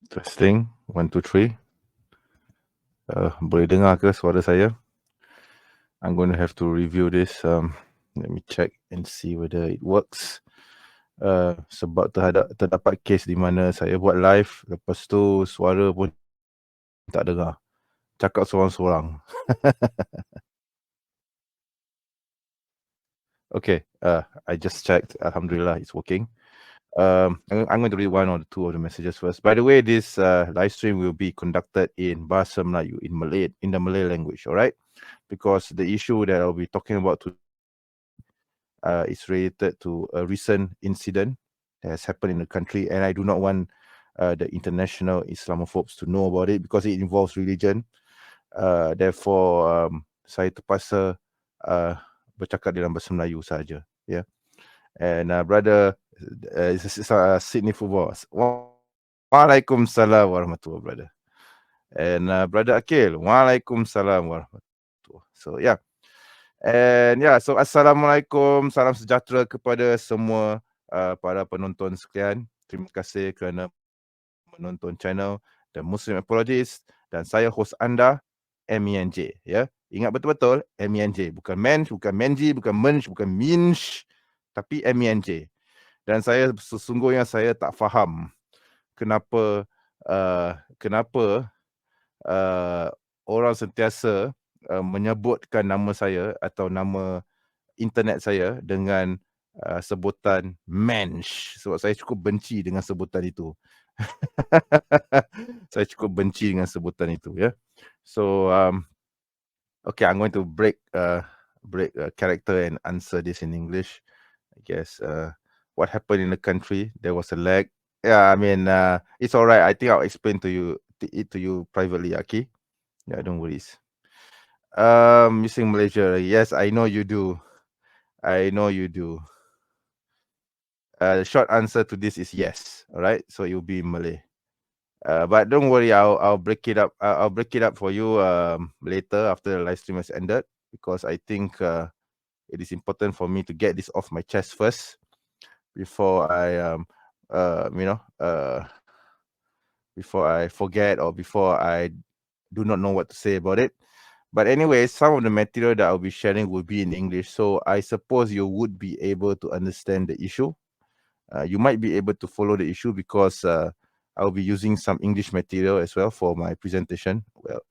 Testing, 1, 2, 3. Boleh dengar ke suara saya? I'm going to have to review this. Let me check and see whether it works. Sebab terdapat kes di mana saya buat live, lepas tu suara pun tak dengar. Cakap seorang-seorang. Okay, I just checked. Alhamdulillah, it's working. I'm going to read one or two of the messages first. By the way, this live stream will be conducted in Bahasa Melayu, in the Malay language, all right? Because the issue that I'll be talking about today is related to a recent incident that has happened in the country, and I do not want the international Islamophobes to know about it because it involves religion. Therefore, saya terpaksa bercakap dalam bahasa Melayu saja. Yeah. And brother, Sydney Football. Waalaikumsalam warahmatullahi, brother. And brother Akil, Waalaikumsalam warahmatullahi. So yeah. And yeah, so Assalamualaikum, salam sejahtera kepada semua para penonton sekalian. Terima kasih kerana menonton channel The Muslim Apologist, dan saya host anda, MENJ, ya. Ingat betul-betul MENJ, bukan Menj, bukan Menji, bukan Menj, bukan Minsh, tapi MENJ. Dan saya sesungguhnya saya tak faham kenapa orang sentiasa menyebutkan nama saya atau nama internet saya dengan sebutan mensch, sebab saya cukup benci dengan sebutan itu. Saya cukup benci dengan sebutan itu, ya. So okay, I'm going to break character and answer this in English. I guess what happened in the country, there was a lag. Yeah, I mean it's all right. I think I'll explain to you privately, Aki. Yeah, don't worry. Missing Malaysia. Yes, I know you do. I know you do. The short answer to this is yes. All right, so you'll be in Malay. But don't worry, I'll break it up. I'll break it up for you later after the live stream has ended, because I think it is important for me to get this off my chest first before I before I forget or before I do not know what to say about it. But anyway, some of the material that I'll be sharing will be in English, so I suppose you would be able to understand the issue. You might be able to follow the issue because I'll be using some English material as well for my presentation. Well,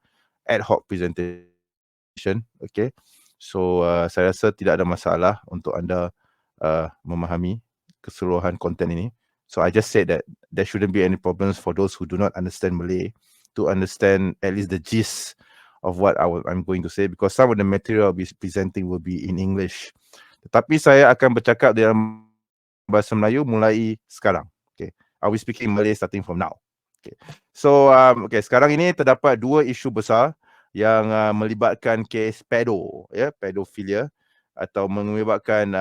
ad hoc presentation. Okay, so saya rasa tidak ada masalah untuk anda memahami keseluruhan konten ini. So I just said that there shouldn't be any problems for those who do not understand Malay to understand at least the gist of what I'm going to say, because some of the material I'll be presenting will be in English. Tetapi saya akan bercakap dalam bahasa Melayu mulai sekarang. Okay, I'll be speaking Malay starting from now. Okay, so okay, sekarang ini terdapat dua isu besar yang melibatkan kes pedo, ya, pedofilia, atau melibatkan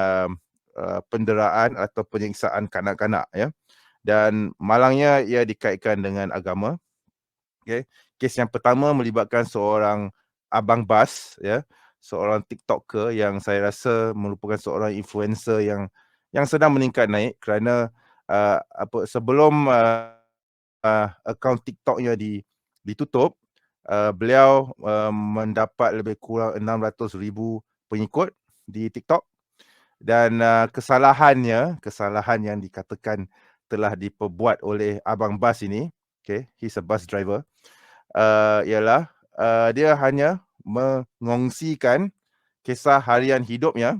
penderaan atau penyiksaan kanak-kanak, ya. Dan malangnya ia dikaitkan dengan agama. Okay. Kes yang pertama melibatkan seorang abang bas, ya, seorang TikToker yang saya rasa merupakan seorang influencer yang sedang meningkat naik kerana sebelum akaun TikToknya ditutup, beliau mendapat lebih kurang 600,000 pengikut di TikTok, dan kesalahan yang dikatakan telah diperbuat oleh abang bas ini, okay, he's a bus driver, ialah dia hanya mengongsikan kisah harian hidupnya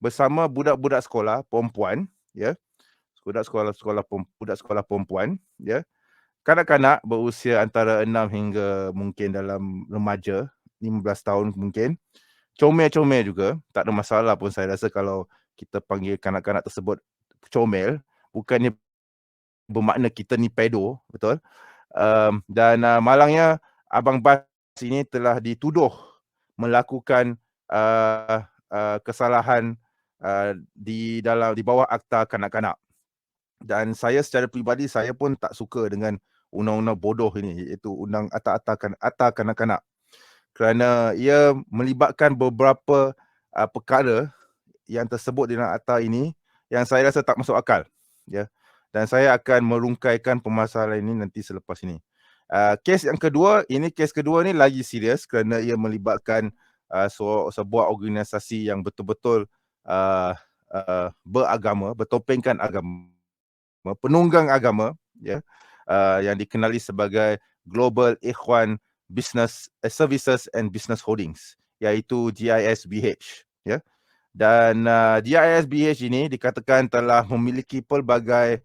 bersama budak-budak sekolah perempuan, ya, budak sekolah perempuan, ya, kanak-kanak berusia antara 6 hingga mungkin dalam remaja, 15 tahun mungkin. Comel-comel juga, tak ada masalah pun saya rasa kalau kita panggil kanak-kanak tersebut comel, bukannya bermakna kita ni pedo, betul? Dan malangnya abang bas ini telah dituduh melakukan kesalahan di bawah Akta Kanak-kanak. Dan saya secara peribadi, saya pun tak suka dengan undang-undang bodoh ini, iaitu undang Akta Kanak-kanak, kerana ia melibatkan beberapa perkara yang tersebut dalam akta ini yang saya rasa tak masuk akal, ya. dan saya akan merungkaikan permasalahan ini nanti selepas ini. Kes yang kedua, kes kedua ni lagi serius kerana ia melibatkan sebuah organisasi yang betul-betul beragama, bertopengkan agama, penunggang agama, ya, yang dikenali sebagai Global Ikhwan Business Services and Business Holdings, iaitu GISBH, ya. Dan GISBH ini dikatakan telah memiliki pelbagai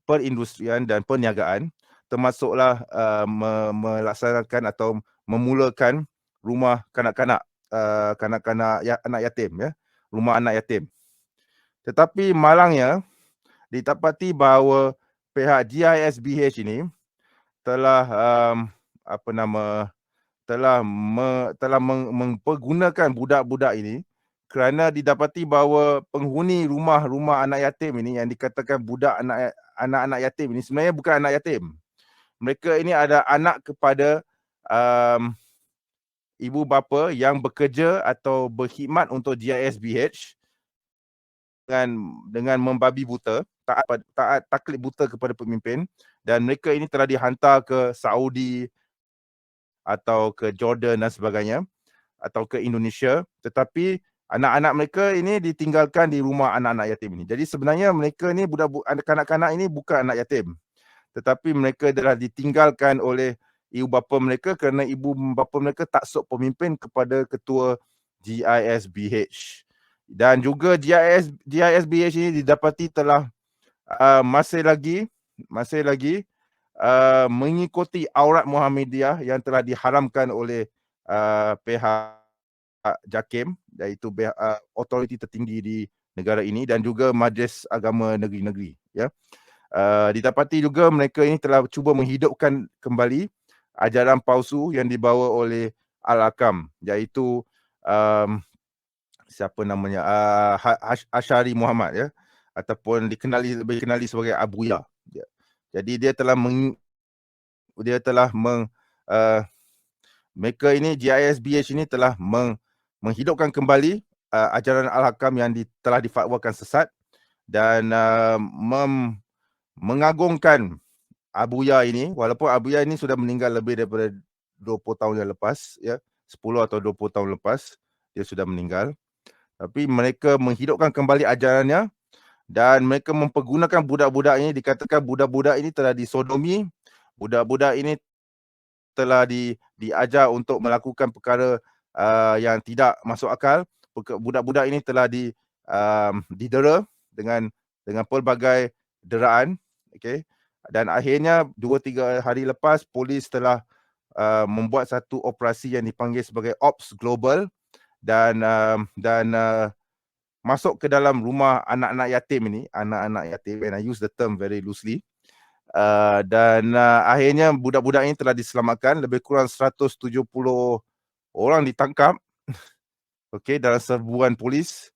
perindustrian dan perniagaan, termasuklah melaksanakan atau memulakan rumah kanak-kanak, anak yatim, ya, rumah anak yatim. Tetapi malangnya didapati bahawa pihak GISBH ini telah mempergunakan budak-budak ini kerana didapati bahawa penghuni rumah anak yatim ini yang dikatakan budak anak-anak yatim ini sebenarnya bukan anak yatim. Mereka ini ada anak kepada ibu bapa yang bekerja atau berkhidmat untuk GISBH dengan membabi buta, taat taklid buta kepada pemimpin, dan mereka ini telah dihantar ke Saudi atau ke Jordan dan sebagainya, atau ke Indonesia, tetapi anak-anak mereka ini ditinggalkan di rumah anak-anak yatim ini. Jadi sebenarnya mereka ni kanak-kanak ini bukan anak yatim, tetapi mereka telah ditinggalkan oleh ibu bapa mereka kerana ibu bapa mereka taksub pemimpin kepada ketua GISBH. Dan juga GISBH ini didapati telah masih lagi mengikuti aurat Muhammadiyah yang telah diharamkan oleh pihak JAKIM, iaitu autoriti tertinggi di negara ini, dan juga Majlis Agama Negeri-Negeri, ya. Didapati juga mereka ini telah cuba menghidupkan kembali ajaran palsu yang dibawa oleh Al-Hakam, iaitu siapa namanya, Asy'ari Muhammad, ya, ataupun lebih dikenali sebagai Abuya, ya. Jadi dia telah mereka ini GISBH ini telah menghidupkan kembali ajaran Al-Hakam yang telah difatwakan sesat, dan mengagungkan Abuya ini, walaupun Abuya ini sudah meninggal lebih daripada 20 tahun yang lepas, ya, 10 atau 20 tahun lepas dia sudah meninggal. Tapi mereka menghidupkan kembali ajarannya, dan mereka mempergunakan budak-budak ini. Dikatakan budak-budak ini telah disodomi, budak-budak ini telah diajar untuk melakukan perkara yang tidak masuk akal. Budak-budak ini telah didera dengan pelbagai deraan, okey. Dan akhirnya 2-3 hari lepas polis telah membuat satu operasi yang dipanggil sebagai Ops Global, dan masuk ke dalam rumah anak-anak yatim ini, and I use the term very loosely. Dan akhirnya budak-budak ini telah diselamatkan. Lebih kurang 170 orang ditangkap, okey, dalam serbuan polis.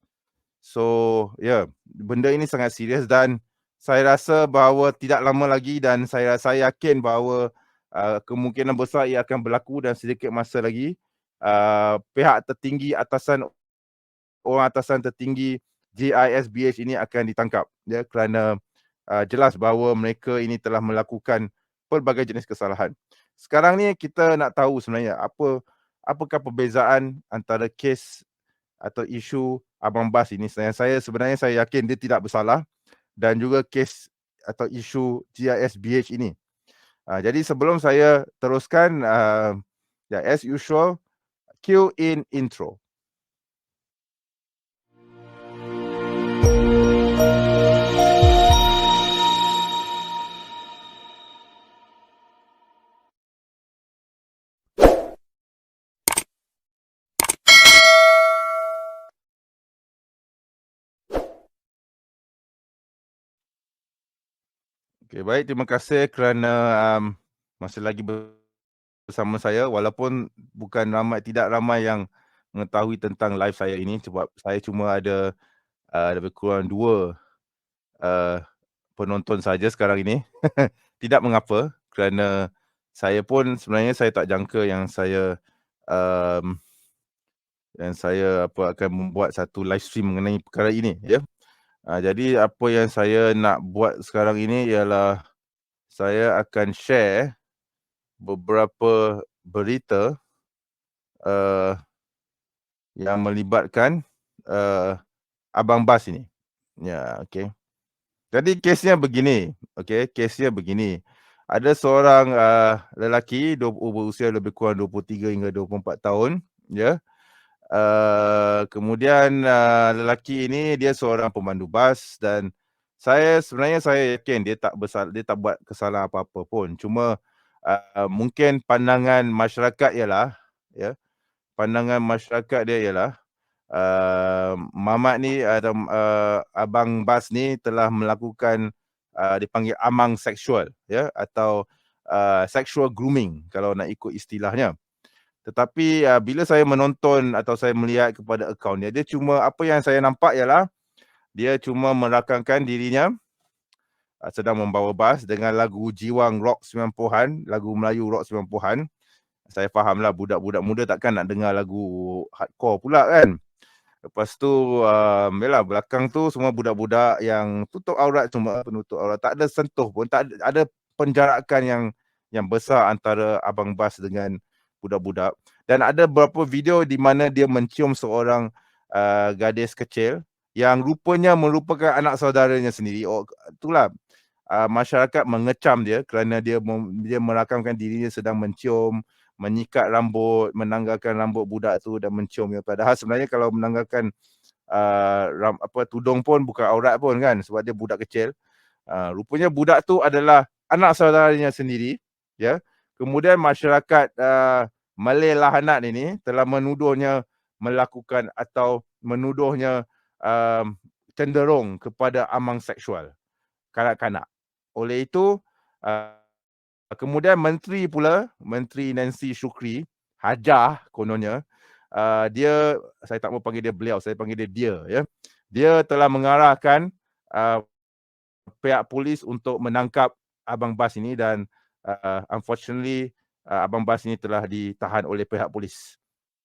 So, ya, benda ini sangat serius, dan saya rasa bahawa tidak lama lagi, dan saya yakin bahawa kemungkinan besar ia akan berlaku dan sedikit masa lagi pihak tertinggi orang atasan tertinggi GISBH ini akan ditangkap, ya, kerana jelas bahawa mereka ini telah melakukan pelbagai jenis kesalahan. Sekarang ni kita nak tahu sebenarnya apakah perbezaan antara kes atau isu Abang Bas ini. Sebenarnya saya yakin dia tidak bersalah, dan juga kes atau isu GISBH ini. Jadi sebelum saya teruskan, as usual, cue in intro. Okay, baik, terima kasih kerana masih lagi bersama saya, walaupun tidak ramai yang mengetahui tentang live saya ini, sebab saya cuma ada lebih kurang 2 penonton saja sekarang ini. Tidak mengapa, kerana saya pun sebenarnya saya tak jangka yang saya akan membuat satu live stream mengenai perkara ini, ya. Jadi apa yang saya nak buat sekarang ini ialah saya akan share beberapa berita yang melibatkan Abang Bas ini. Ya, okey. Jadi kesnya begini, okey, kesnya begini. Ada seorang lelaki berusia lebih kurang 23 hingga 24 tahun, ya. Kemudian lelaki ini dia seorang pemandu bas dan sebenarnya saya yakin dia tak buat kesalahan apa-apa pun. Cuma mungkin pandangan masyarakat ialah, ya, pandangan masyarakat dia ialah mamat ni atau abang bas ni telah melakukan dipanggil amang seksual, ya, atau sexual grooming kalau nak ikut istilahnya. Tetapi bila saya menonton atau saya melihat kepada akaun dia, apa yang saya nampak ialah dia cuma merakamkan dirinya sedang membawa bas dengan lagu jiwang rock 90-an, lagu Melayu rock 90-an. Saya fahamlah budak-budak muda takkan nak dengar lagu hardcore pula kan. Lepas tu yalah, belakang tu semua budak-budak yang tutup aurat, cuma penutup aurat. Tak ada sentuh pun, tak ada penjarakan yang besar antara abang bas dengan budak-budak. Dan ada beberapa video di mana dia mencium seorang gadis kecil yang rupanya merupakan anak saudaranya sendiri. Itulah masyarakat mengecam dia kerana dia merakamkan dirinya sedang mencium, menyikat rambut, menanggalkan rambut budak tu dan menciumnya. Padahal sebenarnya kalau menanggalkan tudung pun bukan aurat pun kan, sebab dia budak kecil. Rupanya budak tu adalah anak saudaranya sendiri, ya. Kemudian masyarakat Malay Lahanat ini telah menuduhnya melakukan atau menuduhnya cenderung kepada amang seksual kanak-kanak. Oleh itu kemudian Menteri Nancy Shukri Hajah kononnya, saya tak mau panggil dia beliau, saya panggil dia, ya. Dia telah mengarahkan pihak polis untuk menangkap abang bas ini dan unfortunately abang bas ini telah ditahan oleh pihak polis.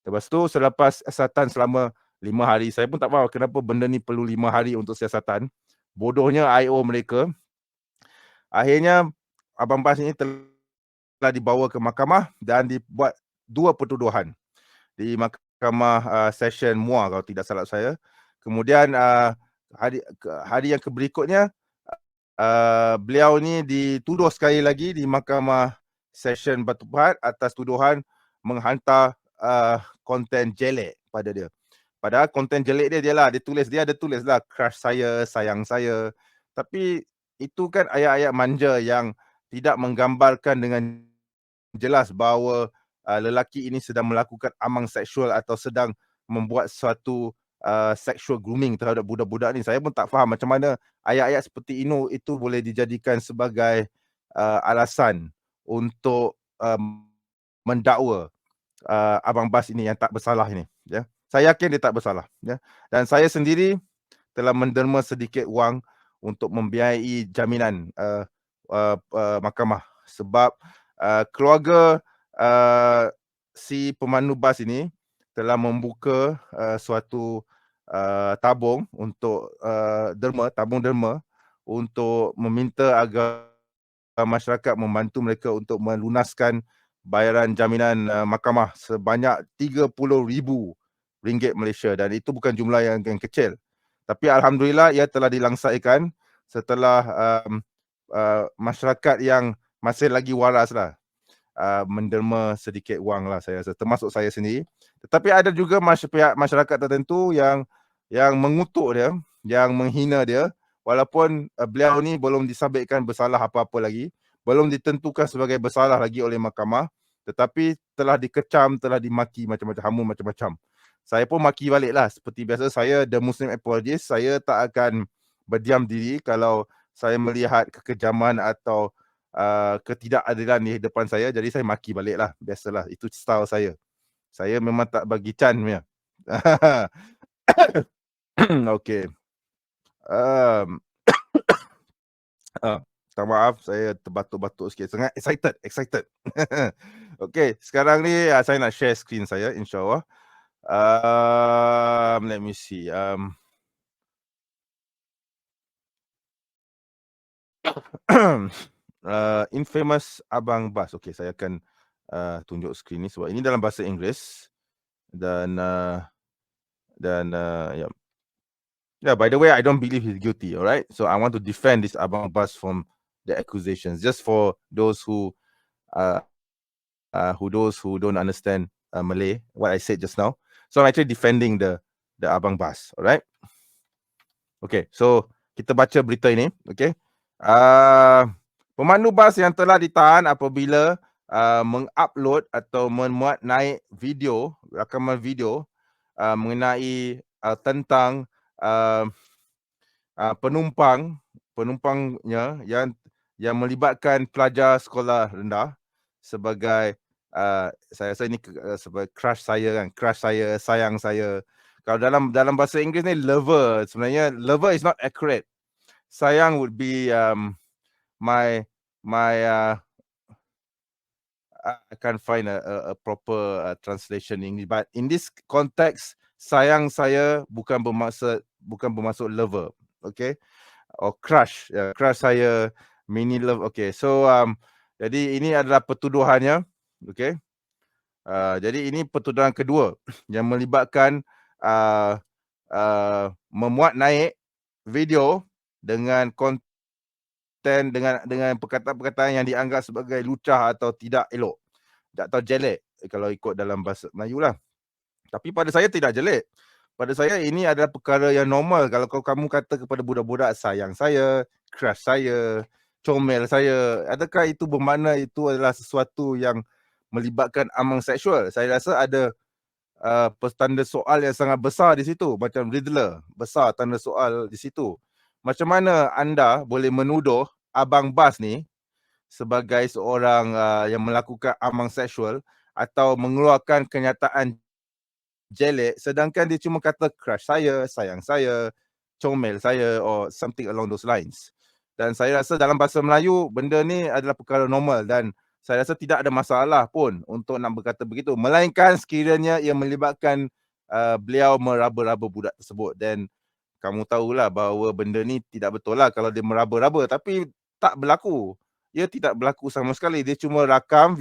Lepas tu selepas siasatan selama 5 hari, saya pun tak faham kenapa benda ni perlu 5 hari untuk siasatan. Bodohnya IO mereka. Akhirnya abang bas ini telah dibawa ke mahkamah dan dibuat 2 pertuduhan di mahkamah session MUA kalau tidak salah saya. Kemudian hari yang berikutnya beliau ni dituduh sekali lagi di mahkamah session Batu Pahat atas tuduhan menghantar konten jelek pada dia. Padahal konten jelek dia ada tulis lah crush saya, sayang saya. Tapi itu kan ayat-ayat manja yang tidak menggambarkan dengan jelas bahawa lelaki ini sedang melakukan amang seksual atau sedang membuat suatu sexual grooming terhadap budak-budak ni. Saya pun tak faham macam mana ayat-ayat seperti itu boleh dijadikan sebagai alasan untuk mendakwa abang bas ini yang tak bersalah ini, ya. Saya yakin dia tak bersalah, ya. Dan saya sendiri telah menderma sedikit wang untuk membiayai jaminan mahkamah sebab keluarga si pemandu bas ini telah membuka suatu tabung untuk tabung derma untuk meminta agar masyarakat membantu mereka untuk melunaskan bayaran jaminan mahkamah sebanyak RM30,000 Malaysia, dan itu bukan jumlah yang kecil. Tapi alhamdulillah ia telah dilangsaikan setelah masyarakat yang masih lagi waras lah menderma sedikit wang lah, saya rasa, termasuk saya sendiri. Tetapi ada juga pihak masyarakat tertentu yang mengutuk dia, yang menghina dia, walaupun beliau ni belum disabitkan bersalah apa-apa lagi, belum ditentukan sebagai bersalah lagi oleh mahkamah, tetapi telah dikecam, telah dimaki macam-macam. Saya pun maki balik lah. Seperti biasa, saya the Muslim apologist, saya tak akan berdiam diri kalau saya melihat kekejaman atau ketidakadilan di depan saya. Jadi saya maki balik lah. Biasalah, itu style saya. Saya memang tak bagi can punya. Okay. Tak maaf, saya terbatuk-batuk sikit. Sangat excited. Okay, sekarang ni saya nak share screen saya, insyaAllah. Let me see. Infamous Abang Bas. Okey, saya akan, tunjuk skrin ni sebab ini dalam bahasa Inggeris dan, ya. Yeah, by the way, I don't believe he's guilty, alright? So I want to defend this Abang Bas from the accusations, just for those uh, those who don't understand, Malay, what I said just now. So I'm actually defending the Abang Bas, alright? Okay, so kita baca berita ini, okay? Pemandu bas yang telah ditahan apabila, mengupload atau memuat naik video, rakaman video, mengenai, tentang, uh, penumpangnya yang melibatkan pelajar sekolah rendah sebagai, saya rasa ini sebagai crush saya kan, crush saya, sayang saya. Kalau dalam bahasa Inggeris ni lover, sebenarnya lover is not accurate. Sayang would be, my my, I can't find a proper, translation in English, but in this context, sayang saya bukan bermaksud lover, okay? Or crush, crush saya, mini love. Okay, so jadi ini adalah pertuduhannya, okay. Jadi ini pertuduhan kedua yang melibatkan memuat naik video dengan konten dengan perkataan-perkataan yang dianggap sebagai lucah atau tidak elok atau jelek kalau ikut dalam bahasa Melayu lah. Tapi pada saya tidak jelek. Pada saya ini adalah perkara yang normal. Kalau kamu kata kepada budak-budak sayang saya, crush saya, comel saya, adakah itu bermakna itu adalah sesuatu yang melibatkan amang seksual? Saya rasa ada tanda soal yang sangat besar di situ, macam Riddler, besar tanda soal di situ. Macam mana anda boleh menuduh Abang Bas ni sebagai seorang yang melakukan amang seksual atau mengeluarkan kenyataan jelek sedangkan dia cuma kata crush saya, sayang saya, comel saya or something along those lines. Dan saya rasa dalam bahasa Melayu benda ni adalah perkara normal dan saya rasa tidak ada masalah pun untuk nak berkata begitu, melainkan sekiranya ia melibatkan beliau meraba-raba budak tersebut. Dan kamu tahulah bahawa benda ni tidak betul lah kalau dia meraba-raba, tapi tak berlaku. Ia tidak berlaku sama sekali. Dia cuma rakam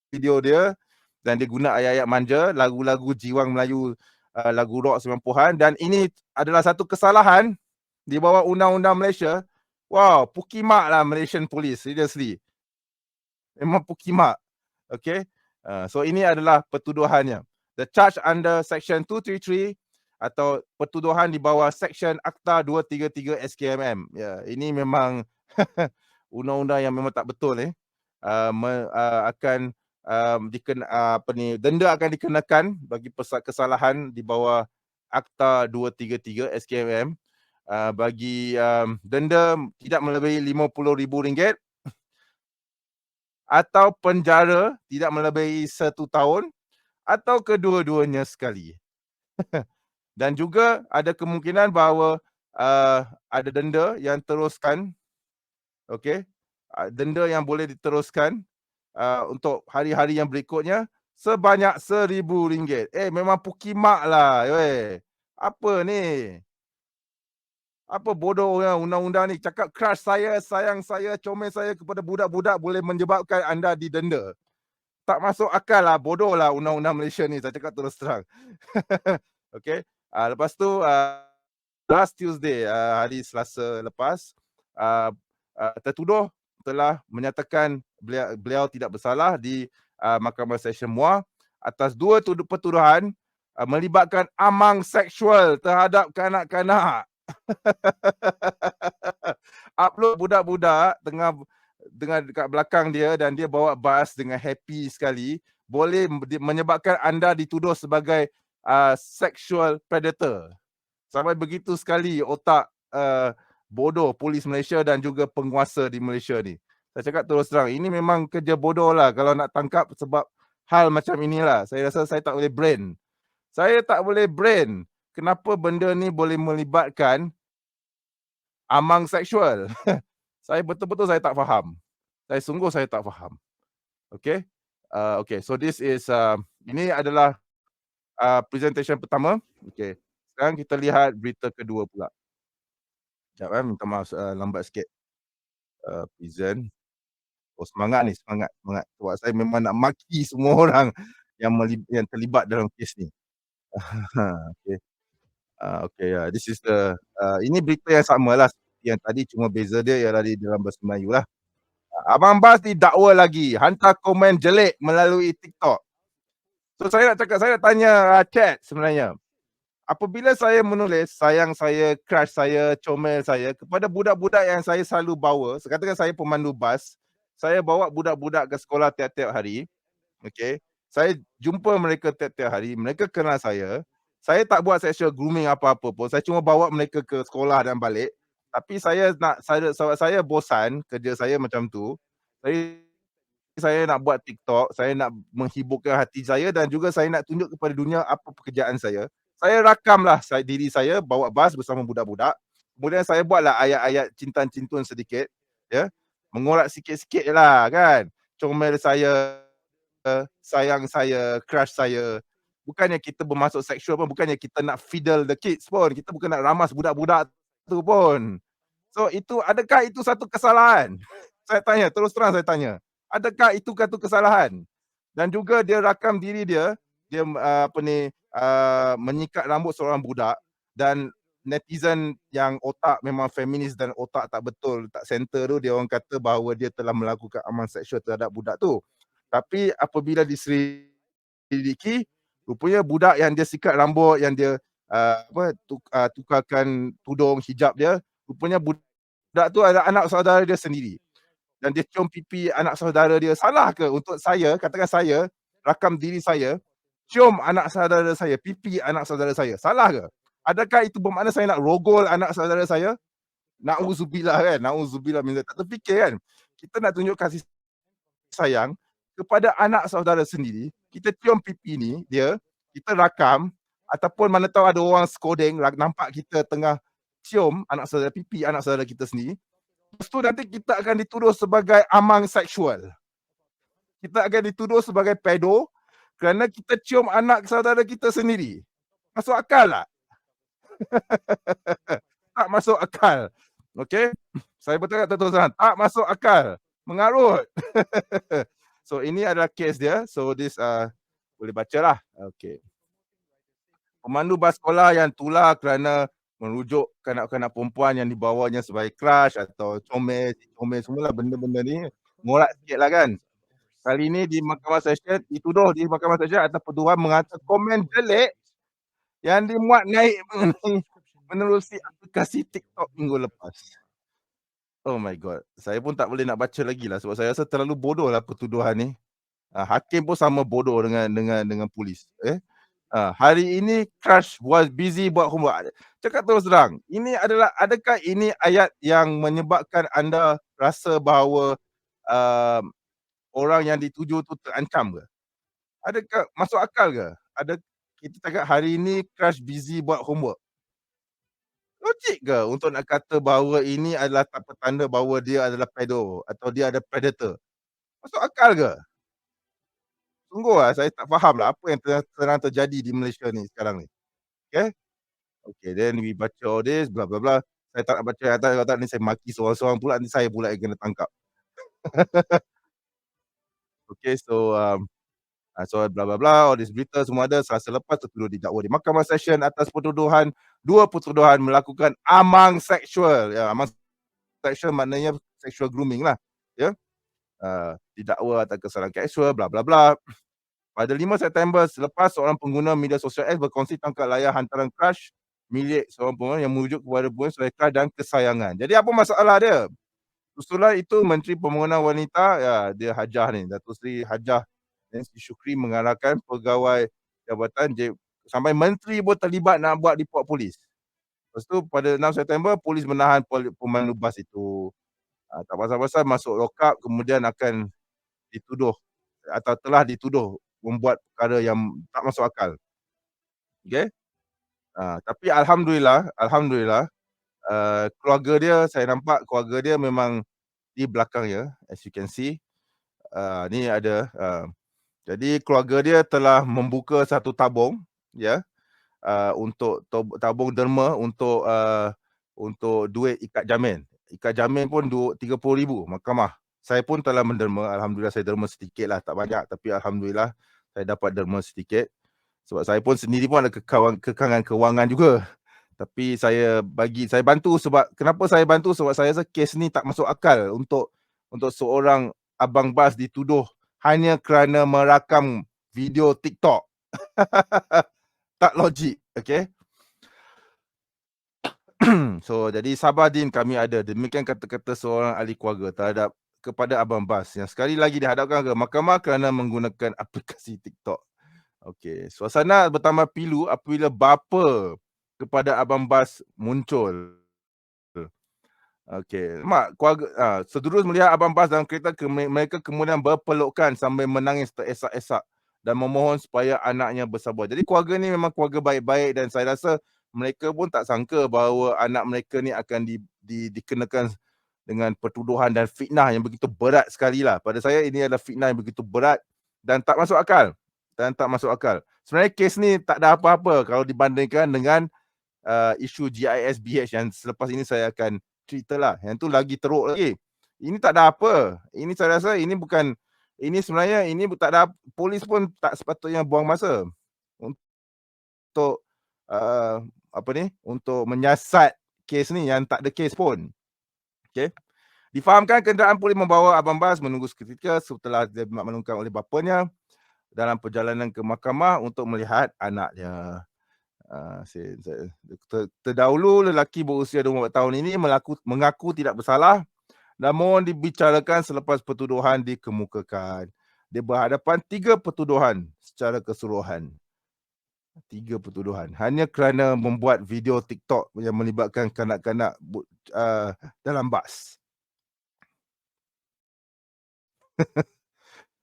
video dia dan dia guna ayat-ayat manja, lagu-lagu jiwang Melayu, lagu rock 90-an, dan ini adalah satu kesalahan di bawah undang-undang Malaysia. Wow, pukimak lah Malaysian Police, seriously. Memang pukimak. Okay. So ini adalah pertuduhannya. The charge under section 233 atau pertuduhan di bawah section Akta 233 SKMM. Ya, ini memang undang-undang yang memang tak betul akan denda akan dikenakan bagi kesalahan di bawah Akta 233 SKMM, bagi denda tidak melebihi RM50,000 atau penjara tidak melebihi 1 tahun atau kedua-duanya sekali. Dan juga ada kemungkinan bahawa ada denda yang teruskan, okey, denda yang boleh diteruskan untuk hari-hari yang berikutnya sebanyak RM1,000. Memang pukimak lah weh. Apa ni? Apa bodohnya undang-undang ni, cakap crush saya, sayang saya, comel saya kepada budak-budak boleh menyebabkan anda didenda. Tak masuk akal lah, bodoh lah undang-undang Malaysia ni, saya cakap terus terang. Okay. Lepas tu last Tuesday, hari Selasa lepas, tertuduh telah menyatakan beliau tidak bersalah di Mahkamah Session Muar atas dua pertuduhan melibatkan amang seksual terhadap kanak-kanak. Upload budak-budak dengan dekat belakang dia dan dia bawa bas dengan happy sekali, boleh menyebabkan anda dituduh sebagai sexual predator. Sampai begitu sekali otak bodoh polis Malaysia dan juga penguasa di Malaysia ni. Saya cakap terus terang, ini memang kerja bodoh lah kalau nak tangkap sebab hal macam inilah. Saya rasa saya tak boleh brain. Saya tak boleh brain. Kenapa benda ni boleh melibatkan amang seksual? Saya betul-betul saya tak faham. Saya tak faham. Okay. Okay, so this is ini adalah presentation pertama. Okay. Sekarang kita lihat berita kedua pula. Sekejap minta maaf lambat sikit. Prison. Oh, semangat ni, semangat semangat. Sebab saya memang nak maki semua orang yang terlibat dalam kes ni. Okey. Okey, this is ini berita yang samalah seperti yang tadi, cuma beza dia ialah di dalam bahasa Melayu lah. Abang Bas didakwa lagi, hantar komen jelek melalui TikTok. So saya nak cakap, saya nak tanya chat sebenarnya. Apabila saya menulis sayang saya, crush saya, comel saya kepada budak-budak yang saya selalu bawa, katakan saya pemandu bas, saya bawa budak-budak ke sekolah tiap-tiap hari, okey. Saya jumpa mereka tiap-tiap hari, mereka kenal saya. Saya tak buat sexual grooming apa-apa pun, saya cuma bawa mereka ke sekolah dan balik. Tapi sebab saya bosan kerja saya macam tu, saya nak buat TikTok, saya nak menghiburkan hati saya dan juga saya nak tunjuk kepada dunia apa pekerjaan saya. Saya rakamlah diri saya bawa bas bersama budak-budak. Kemudian saya buatlah ayat-ayat cinta-cintun sedikit, ya. Mengorak sikit-sikit jelah kan. Comel saya, sayang saya, crush saya. Bukannya kita bermaksud seksual pun, bukannya kita nak fiddle the kids pun. Kita bukan nak ramas budak-budak tu pun. So adakah itu satu kesalahan? Saya tanya, terus terang saya tanya. Adakah itu satu kesalahan? Dan juga dia rakam diri dia, menyikat rambut seorang budak dan netizen yang otak memang feminis dan otak tak betul, tak center tu, dia orang kata bahawa dia telah melakukan amal seksual terhadap budak tu. Tapi apabila diselidiki, rupanya budak yang dia sikat rambut, yang dia tukarkan tudung hijab dia, rupanya budak tu adalah anak saudara dia sendiri. Dan dia cium pipi anak saudara dia. Salah ke untuk saya, katakan saya, rakam diri saya, cium anak saudara saya, pipi anak saudara saya. Salah ke? Adakah itu bermakna saya nak rogol anak saudara saya? Na'udzubillah kan? Na'udzubillah min dzalik. Tak terfikir kan? Kita nak tunjuk kasih sayang kepada anak saudara sendiri. Kita cium pipi ni dia, kita rakam, ataupun mana tahu ada orang skodeng nampak kita tengah cium anak saudara, pipi anak saudara kita sendiri. Lepas tu nanti kita akan dituduh sebagai amang seksual. Kita akan dituduh sebagai pedo kerana kita cium anak saudara kita sendiri. Masuk akal tak? Tak masuk akal. Okey? Saya bercakap terus terang, tak masuk akal. Mengarut. So ini adalah kes dia. So this boleh bacalah. Okey. Pemandu bas sekolah yang tular kerana merujuk kanak-kanak perempuan yang dibawanya sebagai crush atau comel semualah benda-benda ni. Ngorak sikitlah kan. Kali ni di Mahkamah Session, dituduh di Mahkamah Session atas tuduhan menghantar komen jelek yang dimuat naik menerusi aplikasi TikTok minggu lepas. Oh my god, saya pun tak boleh nak baca lagi lah sebab saya rasa terlalu bodoh lah pertuduhan ni. Hakim pun sama bodoh dengan polis. Hari ini crush was busy buat homework. Cakap terus terang, adakah ini ayat yang menyebabkan anda rasa bahawa orang yang dituju tu terancam ke? Adakah masuk akal ke? Kita cakap hari ini crush busy buat homework. Logik ke untuk nak kata bahawa ini adalah petanda bahawa dia adalah pedo atau dia ada predator? Masuk akal ke? Sungguhlah saya tak fahamlah apa yang sedang terjadi di Malaysia ni sekarang ni. Okay? Okay, then we baca all this bla bla bla. Saya tak nak baca atas ni, saya maki seorang-seorang pula, ni saya pula yang kena tangkap. Okay, so bla bla bla, all this berita semua ada. Selasa lepas tertuduh didakwa di Mahkamah Session atas dua pertuduhan melakukan amang seksual. Ya, amang seksual maknanya sexual grooming lah. Ya. Didakwa atas kesalahan seksual bla bla bla. Pada 5 September selepas seorang pengguna media sosial X berkongsi tangkap layar hantaran crush milik seorang pengguna yang merujuk kepada bukan sebagai crush dan kesayangan. Jadi apa masalah dia? Usulan itu Menteri Pembangunan Wanita, ya, dia Hajah ni, Datuk Seri Hajah Nancy Shukri mengarahkan pegawai jabatan sampai menteri pun terlibat nak buat report polis. Lepas tu pada 6 September polis menahan pemandu bas itu. Tak pasal-pasal masuk lock up, kemudian akan dituduh atau telah dituduh membuat perkara yang tak masuk akal. Okey? Tapi alhamdulillah keluarga dia, saya nampak keluarga dia memang di belakangnya, as you can see. Ni ada jadi keluarga dia telah membuka satu tabung, ya, untuk tabung derma untuk duit ikat jamin. ikat jamin pun RM30,000 mahkamah. Saya pun telah menderma, alhamdulillah saya derma sedikit lah, tak banyak, tapi alhamdulillah saya dapat derma sedikit. Sebab saya pun sendiri pun ada kekangan kewangan juga. Tapi saya bantu sebab kenapa saya bantu, sebab saya rasa kes ni tak masuk akal untuk seorang abang bas dituduh hanya kerana merakam video TikTok. Tak logik, okey. So jadi sabar Din, kami ada. Demikian kata-kata seorang ahli keluarga kepada abang bas yang sekali lagi dihadapkan ke mahkamah kerana menggunakan aplikasi TikTok. Okey, suasana bertambah pilu apabila bapa kepada abang bas muncul. Okey, mak keluarga seterus melihat abang bas dalam kereta, mereka kemudian berpelukan sambil menangis teresak-esak dan memohon supaya anaknya bersabar. Jadi keluarga ni memang keluarga baik-baik dan saya rasa mereka pun tak sangka bahawa anak mereka ni akan dikenakan dengan pertuduhan dan fitnah yang begitu berat sekali lah. Pada saya ini adalah fitnah yang begitu berat dan tak masuk akal. Sebenarnya kes ni tak ada apa-apa kalau dibandingkan dengan isu GISBH yang selepas ini saya akan ceritalah. Yang tu lagi teruk lagi. Ini tak ada apa. Ini saya rasa ini sebenarnya tak ada, polis pun tak sepatutnya buang masa untuk untuk menyiasat kes ni yang tak ada kes pun. Okey. Difahamkan kenderaan polis membawa abang bas menunggu seketika setelah dimaklumkan oleh bapanya dalam perjalanan ke mahkamah untuk melihat anaknya. Terdahulu lelaki berusia 24 tahun ini mengaku tidak bersalah, namun dibicarakan selepas pertuduhan dikemukakan. Dia berhadapan 3 pertuduhan secara keseluruhan. 3 pertuduhan hanya kerana membuat video TikTok yang melibatkan kanak-kanak dalam bas.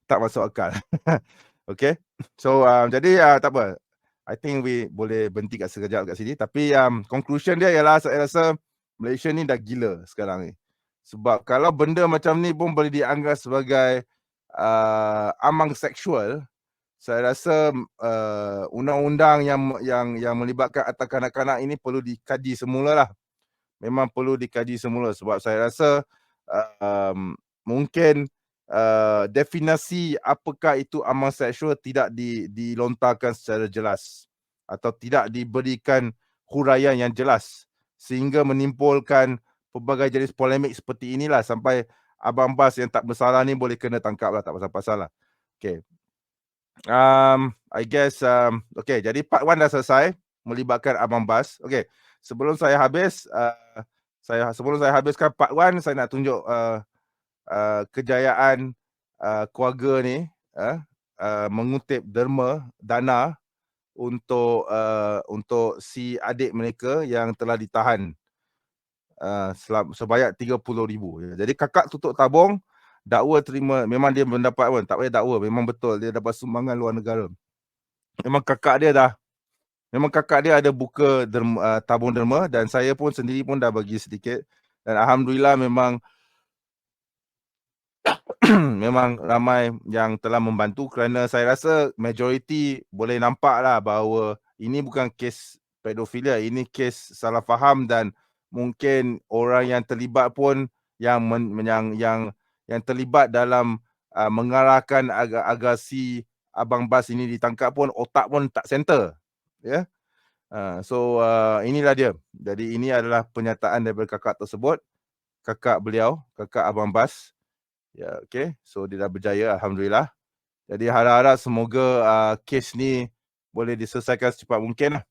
Tak masuk akal. Okay. So jadi tak apa. I think we boleh berhenti sekejap kat sini. Tapi conclusion dia ialah saya rasa Malaysia ni dah gila sekarang ni. Sebab kalau benda macam ni pun boleh dianggap sebagai amang seksual, saya rasa undang-undang yang melibatkan atas kanak-kanak ini perlu dikaji semula lah. Memang perlu dikaji semula sebab saya rasa mungkin definisi apakah itu amal seksual tidak dilontarkan secara jelas atau tidak diberikan huraian yang jelas sehingga menimbulkan pelbagai jenis polemik seperti inilah sampai abang bas yang tak bersalah ni boleh kena tangkap lah, tak pasal-pasal lah. Okay. I guess okay, jadi part 1 dah selesai melibatkan abang bas. Okay, sebelum saya habiskan part 1, saya nak tunjuk kejayaan keluarga ni mengutip derma dana untuk si adik mereka yang telah ditahan sebanyak 30,000. Jadi kakak tutup tabung, dakwa terima, memang dia mendapat pun, tak payah dakwa, memang betul dia dapat sumbangan luar negara. Memang kakak dia ada buka tabung derma dan saya pun sendiri pun dah bagi sedikit dan alhamdulillah memang memang ramai yang telah membantu kerana saya rasa majoriti boleh nampaklah bahawa ini bukan kes pedofilia, ini kes salah faham dan mungkin orang yang terlibat pun yang terlibat dalam mengarahkan agar si abang bas ini ditangkap pun otak pun tak center, ya. So inilah dia. Jadi ini adalah pernyataan daripada kakak tersebut, kakak abang bas. Ya, okay. So dia dah berjaya, alhamdulillah. Jadi harap-harap semoga kes ni boleh diselesaikan secepat mungkin lah.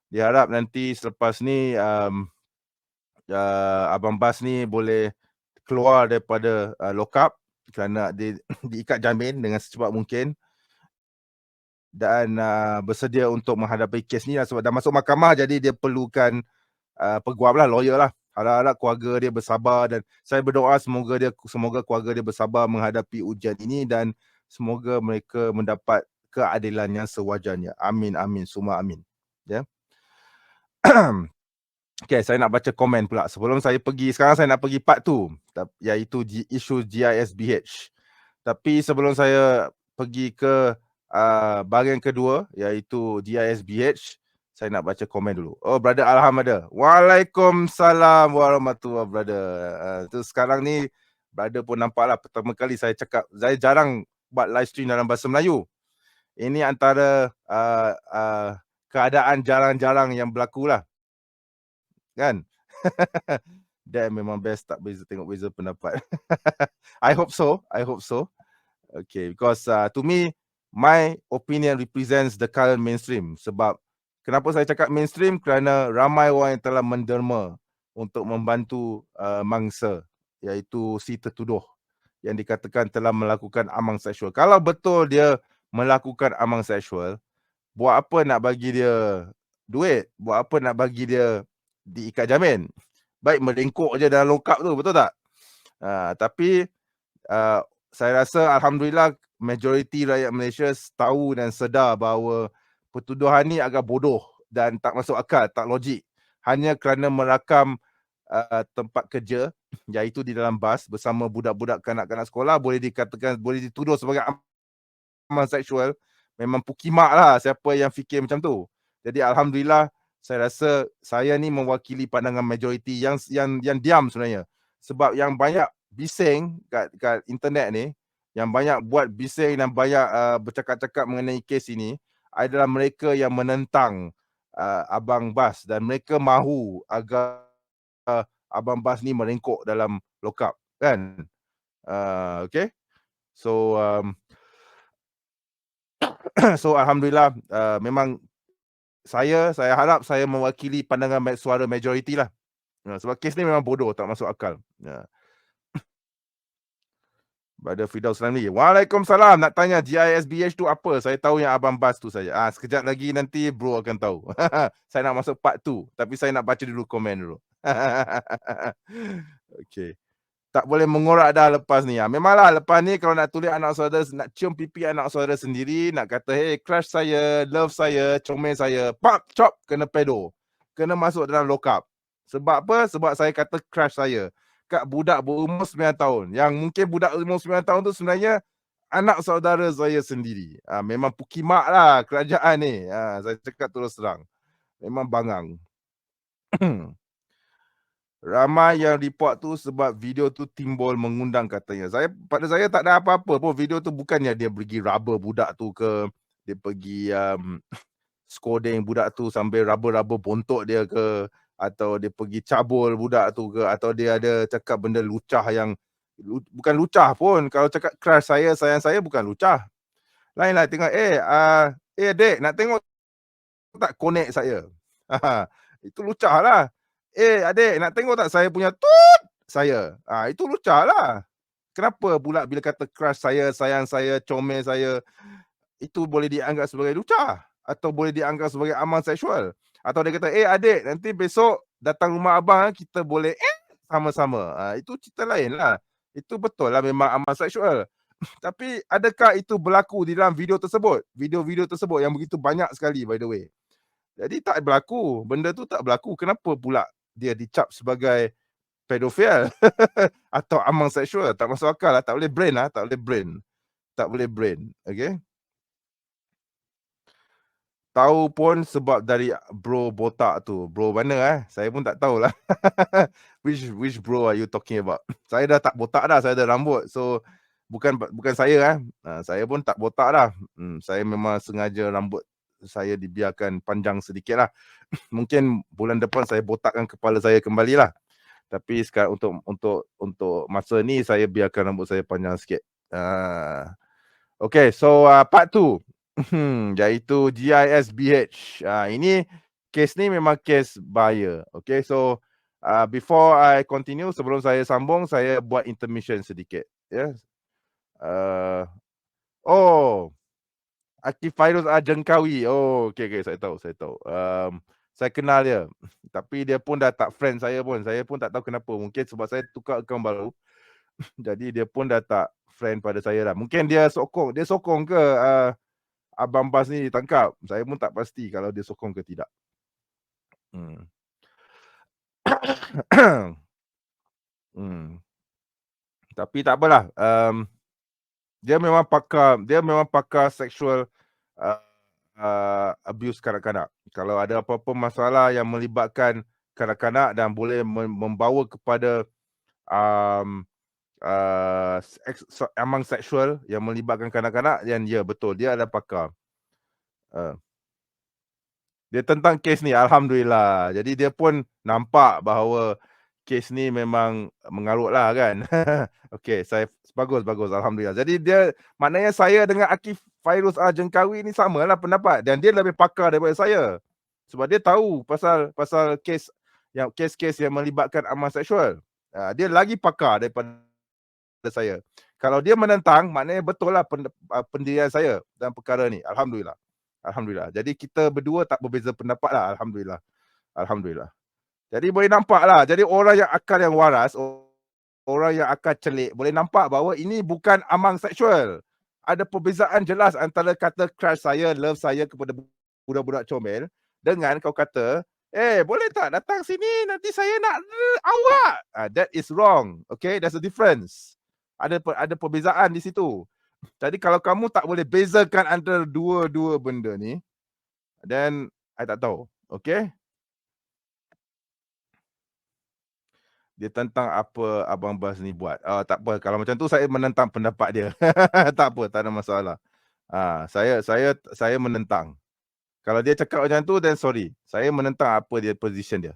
Diharap nanti selepas ni abang bas ni boleh keluar daripada lock up kerana diikat jamin dengan secepat mungkin dan bersedia untuk menghadapi kes ni lah sebab dah masuk mahkamah, jadi dia perlukan peguam lah, lawyer lah. Harap-harap keluarga dia bersabar dan saya berdoa semoga keluarga dia bersabar menghadapi ujian ini dan semoga mereka mendapat keadilan yang sewajarnya. Amin, amin, semua amin. Ya. Okay, saya nak baca komen pula. Sekarang saya nak pergi part 2, iaitu isu GISBH. Tapi sebelum saya pergi ke bahagian kedua, iaitu GISBH, Saya nak baca komen dulu. Oh, brother Alham ada. Waalaikumsalam warahmatullahi brother. Tu sekarang ni brother pun nampaklah pertama kali saya cakap, saya jarang buat live stream dalam bahasa Melayu. Ini antara keadaan jarang-jarang yang berlaku lah. Kan? Dan memang best tak beza tengok beza pendapat. I hope so. Okay, because to me, my opinion represents the current mainstream. Sebab kenapa saya cakap mainstream? Kerana ramai orang yang telah menderma untuk membantu mangsa, iaitu si tertuduh yang dikatakan telah melakukan amang seksual. Kalau betul dia melakukan amang seksual, buat apa nak bagi dia duit? Buat apa nak bagi dia diikat jamin? Baik merengkuk je dalam lokap tu, betul tak? Tapi saya rasa alhamdulillah majoriti rakyat Malaysia tahu dan sedar bahawa pertuduhan ni agak bodoh dan tak masuk akal, tak logik. Hanya kerana merakam tempat kerja, iaitu di dalam bas bersama budak-budak kanak-kanak sekolah, boleh dikatakan, boleh dituduh sebagai amang seksual. Memang pukimak lah siapa yang fikir macam tu. Jadi alhamdulillah, saya rasa saya ni mewakili pandangan majoriti yang diam sebenarnya. Sebab yang banyak bising kat internet ni, yang banyak buat bising dan banyak bercakap-cakap mengenai kes ini adalah mereka yang menentang Abang Bas, dan mereka mahu agar Abang Bas ni merengkuk dalam lokap, kan? Okay. So so alhamdulillah, memang saya harap saya mewakili pandangan suara majoriti lah. Sebab kes ni memang bodoh, tak masuk akal. Brother Firdaus Ramli. Waalaikumsalam. Nak tanya GISBH tu apa? Saya tahu yang Abang Bas tu saja. Sekejap lagi nanti bro akan tahu. Saya nak masuk part 2, tapi saya nak baca dulu komen dulu. Okay. Tak boleh mengorak dah lepas ni. Memanglah lepas ni kalau nak tulis anak saudara, nak cium pipi anak saudara sendiri, nak kata, hey, crush saya, love saya, comel saya, pop, chop, kena pedo. Kena masuk dalam lokap. Sebab apa? Sebab saya kata crush saya kat budak berumur 9 tahun. Yang mungkin budak berumur 9 tahun tu sebenarnya anak saudara saya sendiri. Memang pukimak lah kerajaan ni. Saya cakap terus terang. Memang bangang. Ramai yang report tu sebab video tu timbul mengundang katanya. Pada saya tak ada apa-apa pun. Video tu bukannya dia pergi rubber budak tu ke, dia pergi scolding budak tu sambil rubber bontok dia ke, atau dia pergi cabul budak tu ke, atau dia ada cakap benda lucah yang bukan lucah pun. Kalau cakap crush saya, sayang saya, bukan lucah. Lainlah tengok, adik, nak tengok tak konek saya? Itu lucah lah. Adik, nak tengok tak saya punya tut saya? Itu lucah lah. Kenapa pula bila kata crush saya, sayang saya, comel saya, itu boleh dianggap sebagai lucah? Atau boleh dianggap sebagai amang seksual? Atau dia kata, adik, nanti besok datang rumah abang, kita boleh sama-sama. Itu cerita lain lah. Itu betul lah memang amang seksual. Tapi adakah itu berlaku di dalam video tersebut? Video-video tersebut yang begitu banyak sekali, by the way. Jadi tak berlaku. Benda tu tak berlaku. Kenapa pula dia dicap sebagai pedofil atau amang seksual? Tak masuk akal lah. Tak boleh brain lah. Tak boleh brain. Okay. Tahu pun sebab dari bro botak tu. Bro mana Saya pun tak tahulah. which bro are you talking about? Saya dah tak botak dah. Saya dah rambut. So bukan saya saya pun tak botak dah. Saya memang sengaja rambut saya dibiarkan panjang sedikit lah. Mungkin bulan depan saya botakkan kepala saya kembali lah. Tapi sekarang untuk masa ni saya biarkan rambut saya panjang sikit. Okay, so part 2. Iaitu GISBH. Ini kes ni memang kes bahaya. Okay, so before I continue, sebelum saya sambung, saya buat intermission sedikit. Yes. Akif Fairuz Jengkawi. Okay, saya tahu. Saya kenal dia. Tapi dia pun dah tak friend saya pun. Saya pun tak tahu kenapa. Mungkin sebab saya tukar akaun baru. Jadi dia pun dah tak friend pada saya lah. Mungkin dia sokong ke Abang Bas ni ditangkap. Saya pun tak pasti kalau dia sokong ke tidak. Tapi tak apalah. Dia memang pakar sexual abuse kanak-kanak. Kalau ada apa-apa masalah yang melibatkan kanak-kanak dan boleh membawa kepada amang seksual yang melibatkan kanak-kanak, dan ya betul, dia adalah pakar. Dia tentang kes ni, alhamdulillah. Jadi dia pun nampak bahawa kes ni memang mengarut lah kan. Okey, bagus, alhamdulillah. Jadi dia, maknanya saya dengan Akif Fairuz Jengkawi ni samalah pendapat, dan dia lebih pakar daripada saya. Sebab dia tahu pasal kes yang melibatkan amal seksual. Dia lagi pakar daripada saya. Kalau dia menentang, maknanya betul lah pendirian saya dalam perkara ni. Alhamdulillah. Jadi kita berdua tak berbeza pendapat lah. Alhamdulillah. Jadi boleh nampak lah. Jadi orang yang akal yang waras, orang yang akal celik, boleh nampak bahawa ini bukan amang seksual. Ada perbezaan jelas antara kata crush saya, love saya kepada budak-budak comel, dengan kau kata, boleh tak datang sini, nanti saya nak awak. That is wrong. Okay, there's a difference. Ada perbezaan di situ. Jadi kalau kamu tak boleh bezakan antara dua benda ni, then I tak tahu. Okay? Dia tentang apa Abang Bas ni buat. Tak apa, kalau macam tu saya menentang pendapat dia. Tak apa, tak ada masalah. Saya menentang. Kalau dia cakap macam tu, then sorry. Saya menentang apa dia position dia.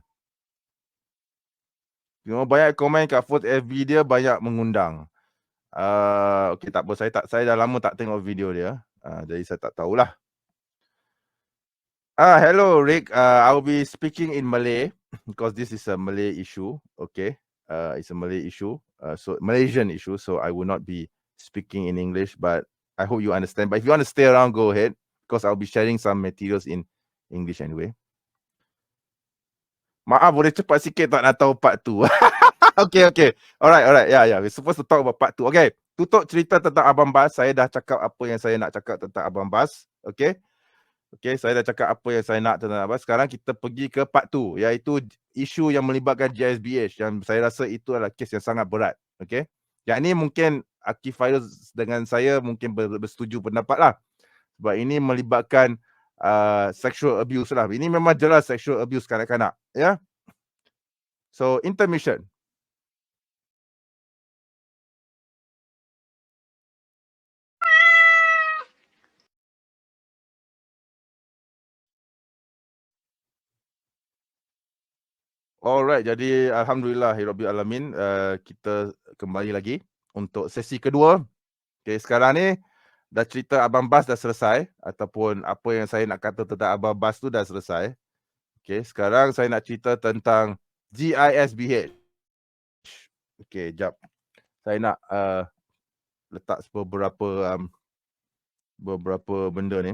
Cuma banyak komen kat Food FB dia, banyak mengundang. Okay, tak apa, saya dah lama tak tengok video dia. Jadi saya tak tahulah. Hello Rick, I will be speaking in Malay because this is a Malay issue. Okay, it's a Malay issue, so Malaysian issue. So I will not be speaking in English, but I hope you understand. But if you want to stay around, go ahead, because I'll be sharing some materials in English anyway. Maaf, boleh cepat sikit tak nak tahu part 2? Okay. Alright. Yeah. We're supposed to talk about part 2. Okay, tutup cerita tentang Abang Bas. Saya dah cakap apa yang saya nak cakap tentang Abang Bas. Okay, saya dah cakap apa yang saya nak tentang Abang. Sekarang kita pergi ke part 2, iaitu isu yang melibatkan GSBH, yang saya rasa itu adalah kes yang sangat berat. Okay, yang ini mungkin Akif Fairuz dengan saya mungkin bersetuju pendapat lah. Sebab ini melibatkan sexual abuse lah. Ini memang jelas sexual abuse kanak-kanak. Ya. So, intermission. Alright, jadi alhamdulillahirabbil alamin, kita kembali lagi untuk sesi kedua. Okay, sekarang ni dah cerita Abang Bas dah selesai, ataupun apa yang saya nak kata tentang Abang Bas tu dah selesai. Okay, sekarang saya nak cerita tentang GISBH. Okay, jap. Saya nak letak beberapa benda ni.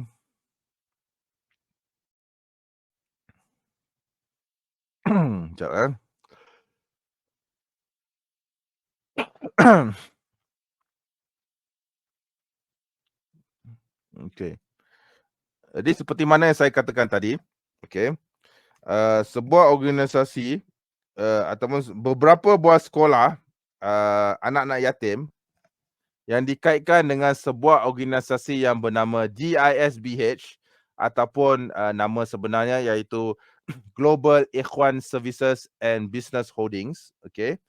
Sekejap kan. Okay. Jadi seperti mana yang saya katakan tadi, okay, sebuah organisasi ataupun beberapa buah sekolah anak-anak yatim yang dikaitkan dengan sebuah organisasi yang bernama GISBH, ataupun nama sebenarnya iaitu Global Ikhwan Services and Business Holdings. Okay,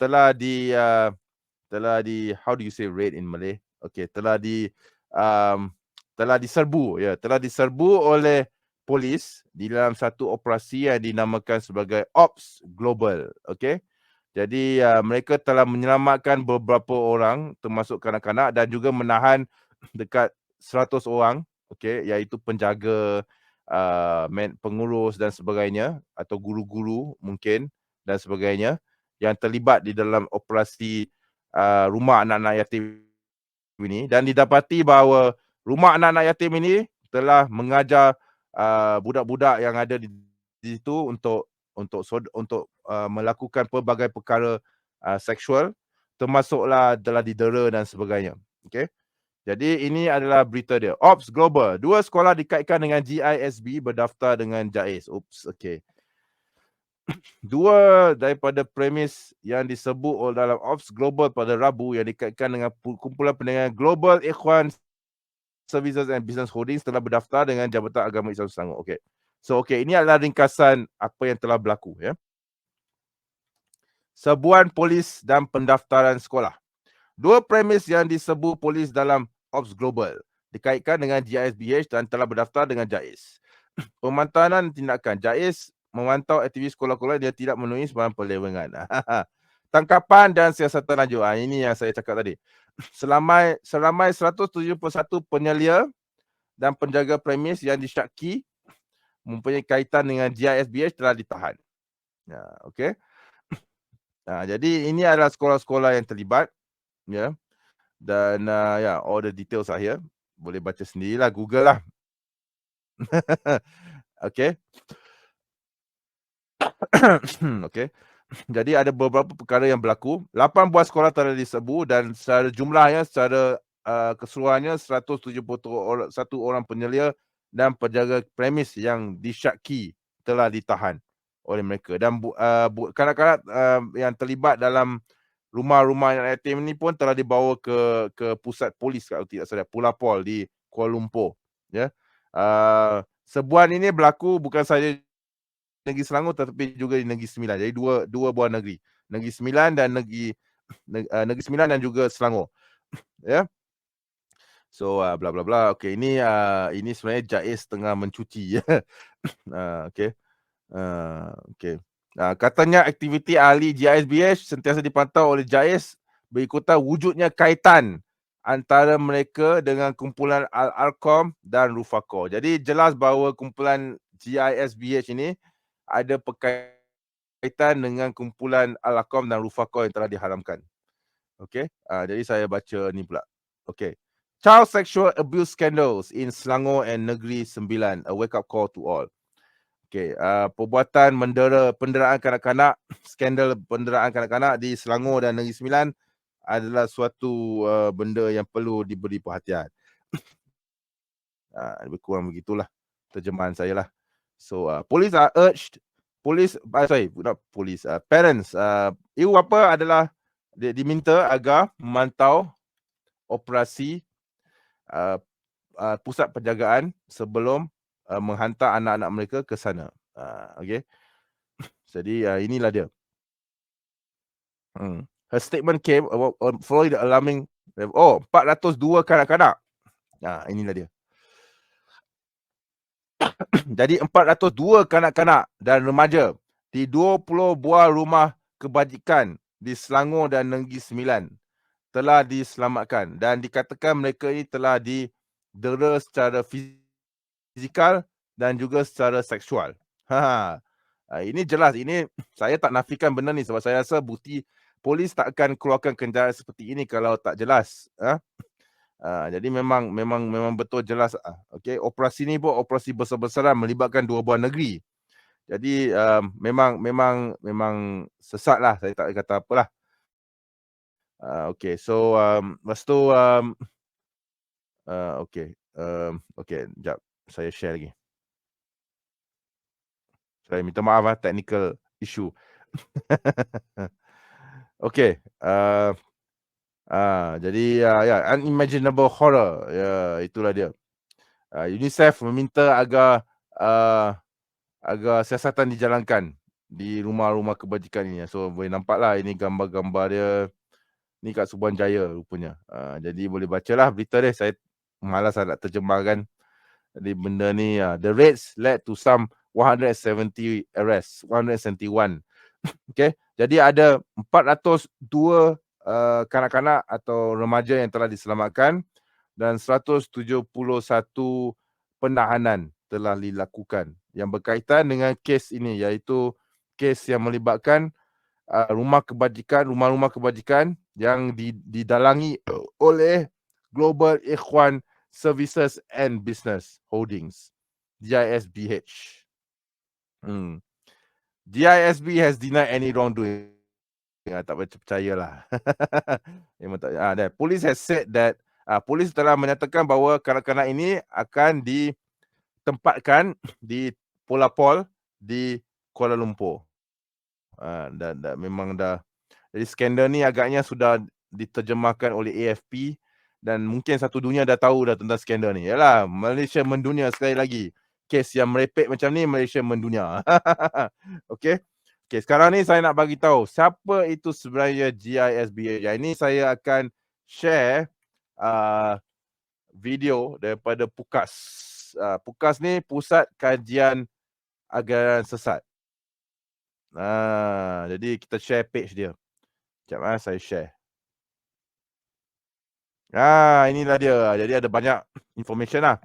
telah di how do you say raid in Malay? Okay, telah diserbu oleh polis di dalam satu operasi yang dinamakan sebagai Ops Global. Okay, jadi mereka telah menyelamatkan beberapa orang, termasuk kanak-kanak, dan juga menahan dekat 100 orang, okay, iaitu penjaga, pengurus dan sebagainya, atau guru-guru mungkin dan sebagainya, yang terlibat di dalam operasi rumah anak-anak yatim ini. Dan didapati bahawa rumah anak-anak yatim ini telah mengajar budak-budak yang ada di situ untuk melakukan pelbagai perkara seksual, termasuklah telah didera dan sebagainya. Okay, jadi ini adalah berita dia. Ops Global, 2 sekolah dikaitkan dengan GISB berdaftar dengan JAIS. Okay. 2 daripada premis yang disebut oleh dalam Ops Global pada Rabu yang dikaitkan dengan kumpulan pendengar Global Ikhwan Services and Business Holdings telah berdaftar dengan Jabatan Agama Islam Selangor. Okey. So ini adalah ringkasan apa yang telah berlaku, ya. Serbuan polis dan pendaftaran sekolah. Dua premis yang diserbu polis dalam Ops Global dikaitkan dengan GISBH dan telah berdaftar dengan JAIS. Pemantauan tindakan. JAIS memantau aktivis sekolah-sekolah yang tidak memenuhi sembarang perlewengan. Tangkapan dan siasatan lanjut. Ini yang saya cakap tadi. Seramai 171 penyelia dan penjaga premis yang disyaki mempunyai kaitan dengan GISBH telah ditahan. Okey. Jadi ini adalah sekolah-sekolah yang terlibat, ya. Dan all the details are here. Boleh baca sendirilah, Google lah. Okey. Okey. Jadi ada beberapa perkara yang berlaku. 8 buah sekolah telah diserbu dan secara jumlahnya, secara keseluruhannya 171 orang penyelia dan penjaga premis yang disyaki telah ditahan oleh mereka. Dan kanak-kanak yang terlibat dalam rumah-rumah yang yatim ni pun telah dibawa ke pusat polis, kalau tidak salah, Pulapol di Kuala Lumpur, ya. Serbuan ini berlaku bukan sahaja Negeri Selangor tetapi juga di Negeri Sembilan. Jadi dua buah negeri. Negeri Sembilan dan Negeri Sembilan dan juga Selangor. Ya. So bla bla bla. Okey, ini sebenarnya JAIS tengah mencuci, ya. Okey. Okey. Katanya aktiviti ahli GISBH sentiasa dipantau oleh JAIS berikutan wujudnya kaitan antara mereka dengan kumpulan Al-Arqam dan Rufaqah. Jadi jelas bahawa kumpulan GISBH ini ada berkaitan dengan kumpulan Al-Arqam dan Rufaqah yang telah diharamkan. Okey. Jadi saya baca ni pula. Okey. Child sexual abuse scandals in Selangor and Negeri Sembilan. A wake up call to all. Okey, perbuatan penderaan kanak-kanak, skandal penderaan kanak-kanak di Selangor dan Negeri Sembilan adalah suatu benda yang perlu diberi perhatian. Lebih kurang begitulah terjemahan saya lah. So, police are urged, parents, ibu bapa adalah diminta agar memantau operasi pusat penjagaan sebelum menghantar anak-anak mereka ke sana. Okey. Jadi inilah dia. Her statement came following the alarming 402 kanak-kanak. Inilah dia. Jadi 402 kanak-kanak dan remaja di 20 buah rumah kebajikan di Selangor dan Negeri Sembilan telah diselamatkan dan dikatakan mereka ini telah didera secara fizikal dan juga secara seksual. Ini jelas, ini saya tak nafikan benda ni sebab saya rasa bukti polis tak akan keluarkan kenderaan seperti ini kalau tak jelas. Jadi memang betul jelas. Okey, operasi ni pun operasi besar-besaran melibatkan dua buah negeri. Jadi memang sesatlah, saya tak kata apalah. Okey, so lepas tu okey, jap saya share lagi. Saya minta maaf technical issue. Okey, jadi unimaginable horror, itulah dia. UNICEF meminta agar siasatan dijalankan di rumah-rumah kebajikan ini. So boleh nampaklah ini gambar-gambar dia ni kat Suruhanjaya rupanya. Jadi boleh bacalah berita dia. Saya malas nak terjemahkan. Jadi benda ni, the raids led to some 170 arrests, 171. Okay, jadi ada 402 kanak-kanak atau remaja yang telah diselamatkan dan 171 penahanan telah dilakukan yang berkaitan dengan kes ini, iaitu kes yang melibatkan rumah-rumah kebajikan yang didalangi oleh Global Ikhwan Services and Business Holdings, GISBH. GISB has denied any wrongdoing. Tak percayalah. Memang tak. Police has said that polis telah menyatakan bahawa kanak-kanak ini akan ditempatkan di Pulapol di Kuala Lumpur. Memang dah. Jadi skandal ni agaknya sudah diterjemahkan oleh AFP dan mungkin satu dunia dah tahu dah tentang skandal ni. Yalah, Malaysia mendunia sekali lagi. Kes yang merepek macam ni, Malaysia mendunia. Okey. Okey, sekarang ni saya nak bagi tahu siapa itu sebenarnya GISBH. Yang ini saya akan share video daripada PUKAS. PUKAS ni Pusat Kajian Agaran Sesat. Jadi kita share page dia. Sekejap saya share. Inilah dia. Jadi ada banyak information lah.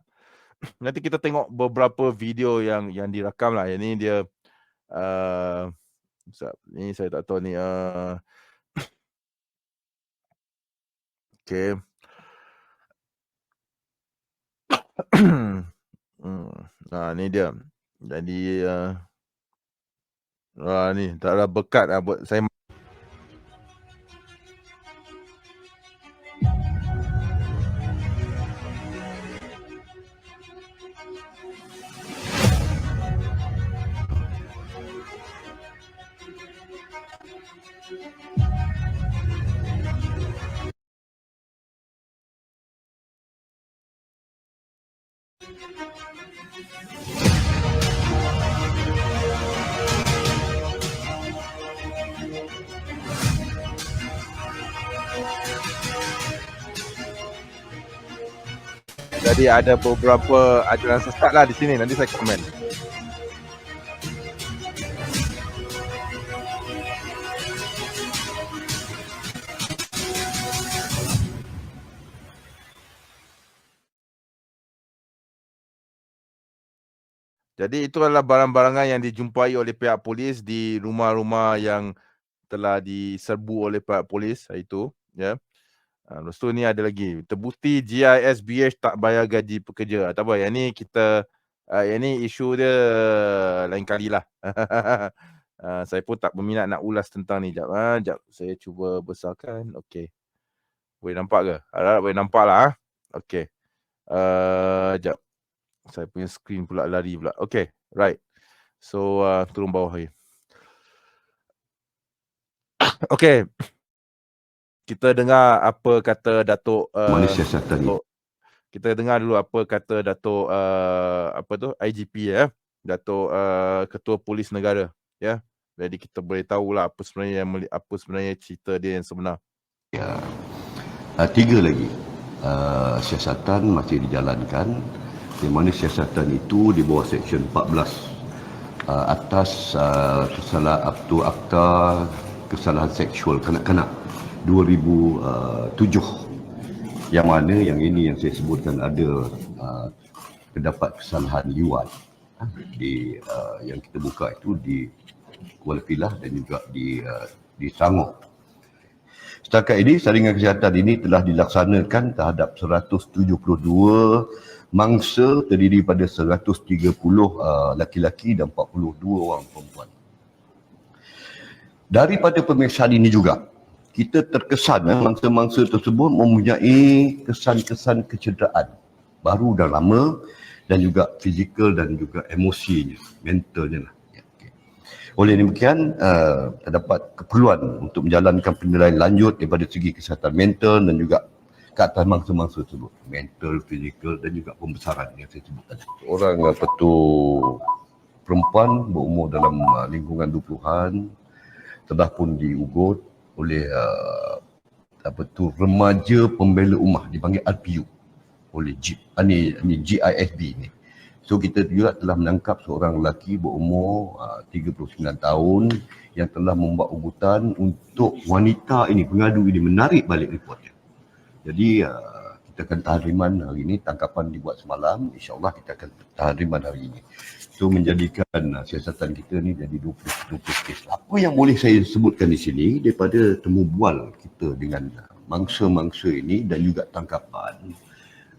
Nanti kita tengok beberapa video yang direkam lah. Yang ni dia ni saya tak tahu ni okay. Ni dia. Jadi ni tak ada berkat buat saya. Jadi ada beberapa ajaran sesat lah di sini. Nanti saya komen. Jadi itu adalah barang-barangan yang dijumpai oleh pihak polis di rumah-rumah yang telah diserbu oleh pihak polis itu, ya. Lepas tu ni ada lagi, terbukti GISBH tak bayar gaji pekerja. Tak apa, yang ni kita yang ni isu dia lain kali lah. Saya pun tak berminat nak ulas tentang ni. Sekejap saya cuba besarkan. Okey. Boleh nampak ke? Harap boleh nampak lah. Okey. Sekejap. Saya punya screen pula lari pula. Okay, right. So, turun bawah ni. Okay. Kita dengar apa kata Datuk kita dengar dulu apa kata Datuk IGP ya. Datuk Ketua Polis Negara ya. Jadi kita boleh tahulah apa sebenarnya cerita dia yang sebenar. Ya. 3 lagi siasatan masih dijalankan, di mana siasatan itu di bawah Seksyen 14 atas akta kesalahan seksual kanak-kanak 2007, yang mana yang ini yang saya sebutkan ada terdapat kesalahan liwat yang kita buka itu di Kuala Pilah dan juga di Selangor. Setakat ini, saringan kesihatan ini telah dilaksanakan terhadap 172 mangsa terdiri pada 130 laki-laki dan 42 orang perempuan. Daripada pemeriksaan ini juga, kita terkesan mangsa-mangsa tersebut mempunyai kesan-kesan kecederaan baru dan lama, dan juga fizikal dan juga emosinya, mentalnya lah. Oleh demikian, terdapat keperluan untuk menjalankan penilaian lanjut daripada segi kesihatan mental dan juga ke atas mangsa-mangsa tersebut. Mental, fizikal dan juga pembesaran yang saya sebut tadi. Orang perempuan berumur dalam lingkungan 20-an telah pun diugut oleh remaja pembela ummah, dipanggil RPU oleh GISB ni. So kita juga telah menangkap seorang lelaki berumur 39 tahun yang telah membuat ugutan untuk wanita ini, pengadu ini, menarik balik reportnya. Jadi kita akan tahan riman hari ini, tangkapan dibuat semalam, insyaAllah kita akan tahan riman hari ini. So menjadikan siasatan kita ni jadi 20 kes. Apa yang boleh saya sebutkan di sini daripada temu bual kita dengan mangsa-mangsa ini dan juga tangkapan,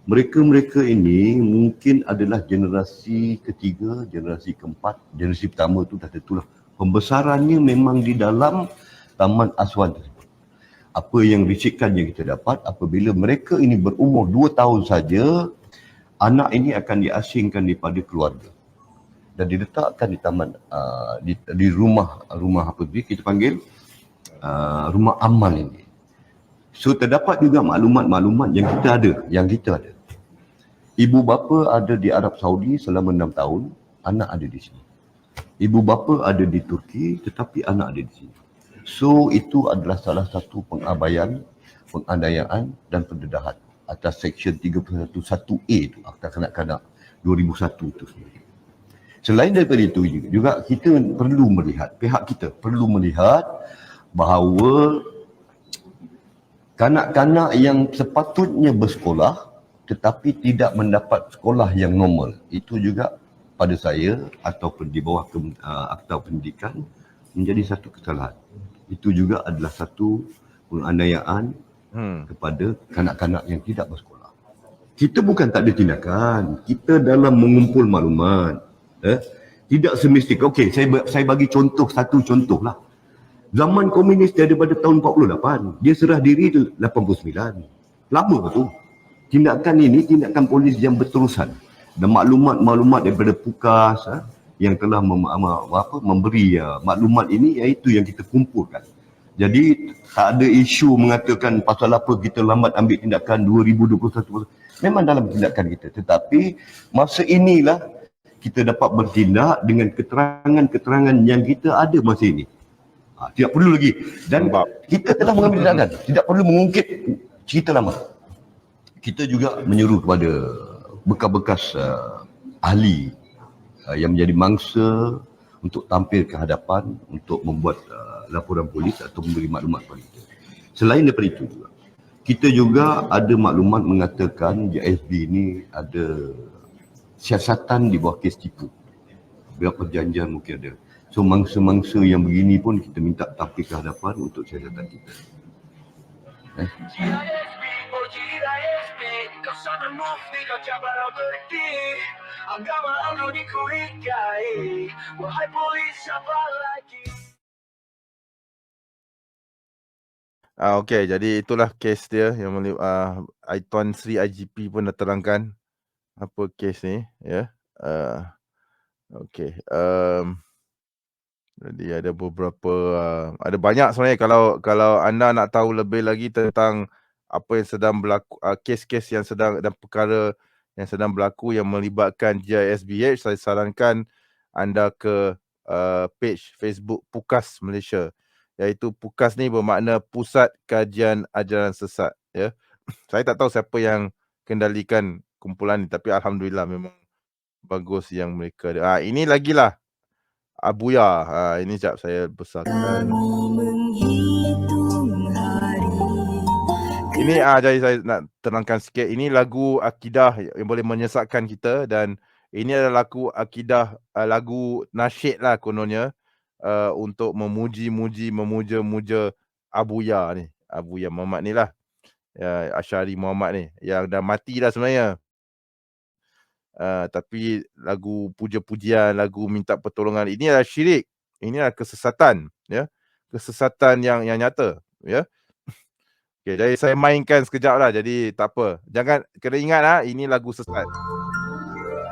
mereka-mereka ini mungkin adalah generasi ketiga, generasi keempat, generasi pertama tu dah tentulah. Pembesarannya memang di dalam taman asuhan tersebut. Apa yang risikan yang kita dapat apabila mereka ini berumur 2 tahun saja, anak ini akan diasingkan daripada keluarga dan diletakkan di taman, di rumah apa kita panggil rumah amal ini. So terdapat juga maklumat-maklumat yang kita ada. Ibu bapa ada di Arab Saudi selama 6 tahun, anak ada di sini. Ibu bapa ada di Turki tetapi anak ada di sini. So itu adalah salah satu pengabaian, penganiayaan dan pendedahan atas Seksyen 311A itu Akta Kanak-Kanak 2001 itu sendiri. Selain daripada itu juga kita perlu melihat, pihak kita perlu melihat bahawa kanak-kanak yang sepatutnya bersekolah tetapi tidak mendapat sekolah yang normal, itu juga pada saya ataupun di bawah Akta Pendidikan menjadi satu kesalahan. Itu juga adalah satu penganiayaan kepada kanak-kanak yang tidak bersekolah. Kita bukan tak ada tindakan, kita dalam mengumpul maklumat. Tidak semestinya. Okey, saya bagi satu contoh lah. Zaman komunis daripada tahun 48, dia serah diri tu 89. Lama tu. Tindakan ini tindakan polis yang berterusan. Dan maklumat-maklumat daripada PUKAS yang telah memberi maklumat ini, iaitu yang kita kumpulkan. Jadi tak ada isu mengatakan pasal apa kita lambat ambil tindakan 2021. Memang dalam tindakan kita. Tetapi masa inilah kita dapat bertindak dengan keterangan-keterangan yang kita ada masa ini. Tidak perlu lagi. Dan kita telah mengambil tindakan. Tidak perlu mengungkit cerita lama. Kita juga menyeru kepada bekas-bekas ahli yang menjadi mangsa untuk tampil ke hadapan untuk membuat laporan polis atau memberi maklumat kepada kita. Selain daripada itu juga, kita juga ada maklumat mengatakan JSB ini ada siasatan di bawah kes tipu. Berapa perjanjian mungkin ada. So mangsa-mangsa yang begini pun kita minta tampil ke hadapan untuk siasatan kita. Okey, jadi itulah kes dia yang Tuan Sri IGP pun dah terangkan apa kes ni, ya. Okey, jadi ada beberapa ada banyak sebenarnya kalau anda nak tahu lebih lagi tentang apa yang sedang berlaku, kes-kes yang sedang dan perkara yang sedang berlaku yang melibatkan GISBH, saya sarankan anda ke page Facebook PUKAS Malaysia, iaitu PUKAS ni bermakna Pusat Kajian Ajaran Sesat, ya. Saya tak tahu siapa yang kendalikan kumpulan ni, tapi alhamdulillah memang bagus yang mereka ada. Ini lagilah Abuya. Ini sekejap saya besarkan. Ini jadi saya nak terangkan sikit. Ini lagu akidah yang boleh menyesatkan kita, dan ini adalah lagu akidah, lagu nasyid lah kononnya, untuk memuja-muja Abuya ni. Abuya Muhammad ni lah. Ya, Asy'ari Muhammad ni yang dah mati dah sebenarnya. Tapi lagu puja-pujian, lagu minta pertolongan, ini adalah syirik. Ini adalah kesesatan, ya. Kesesatan yang nyata, ya. Okey, jadi saya mainkan sekejap lah, jadi tak apa. Jangan kena ingat ini lagu sesat.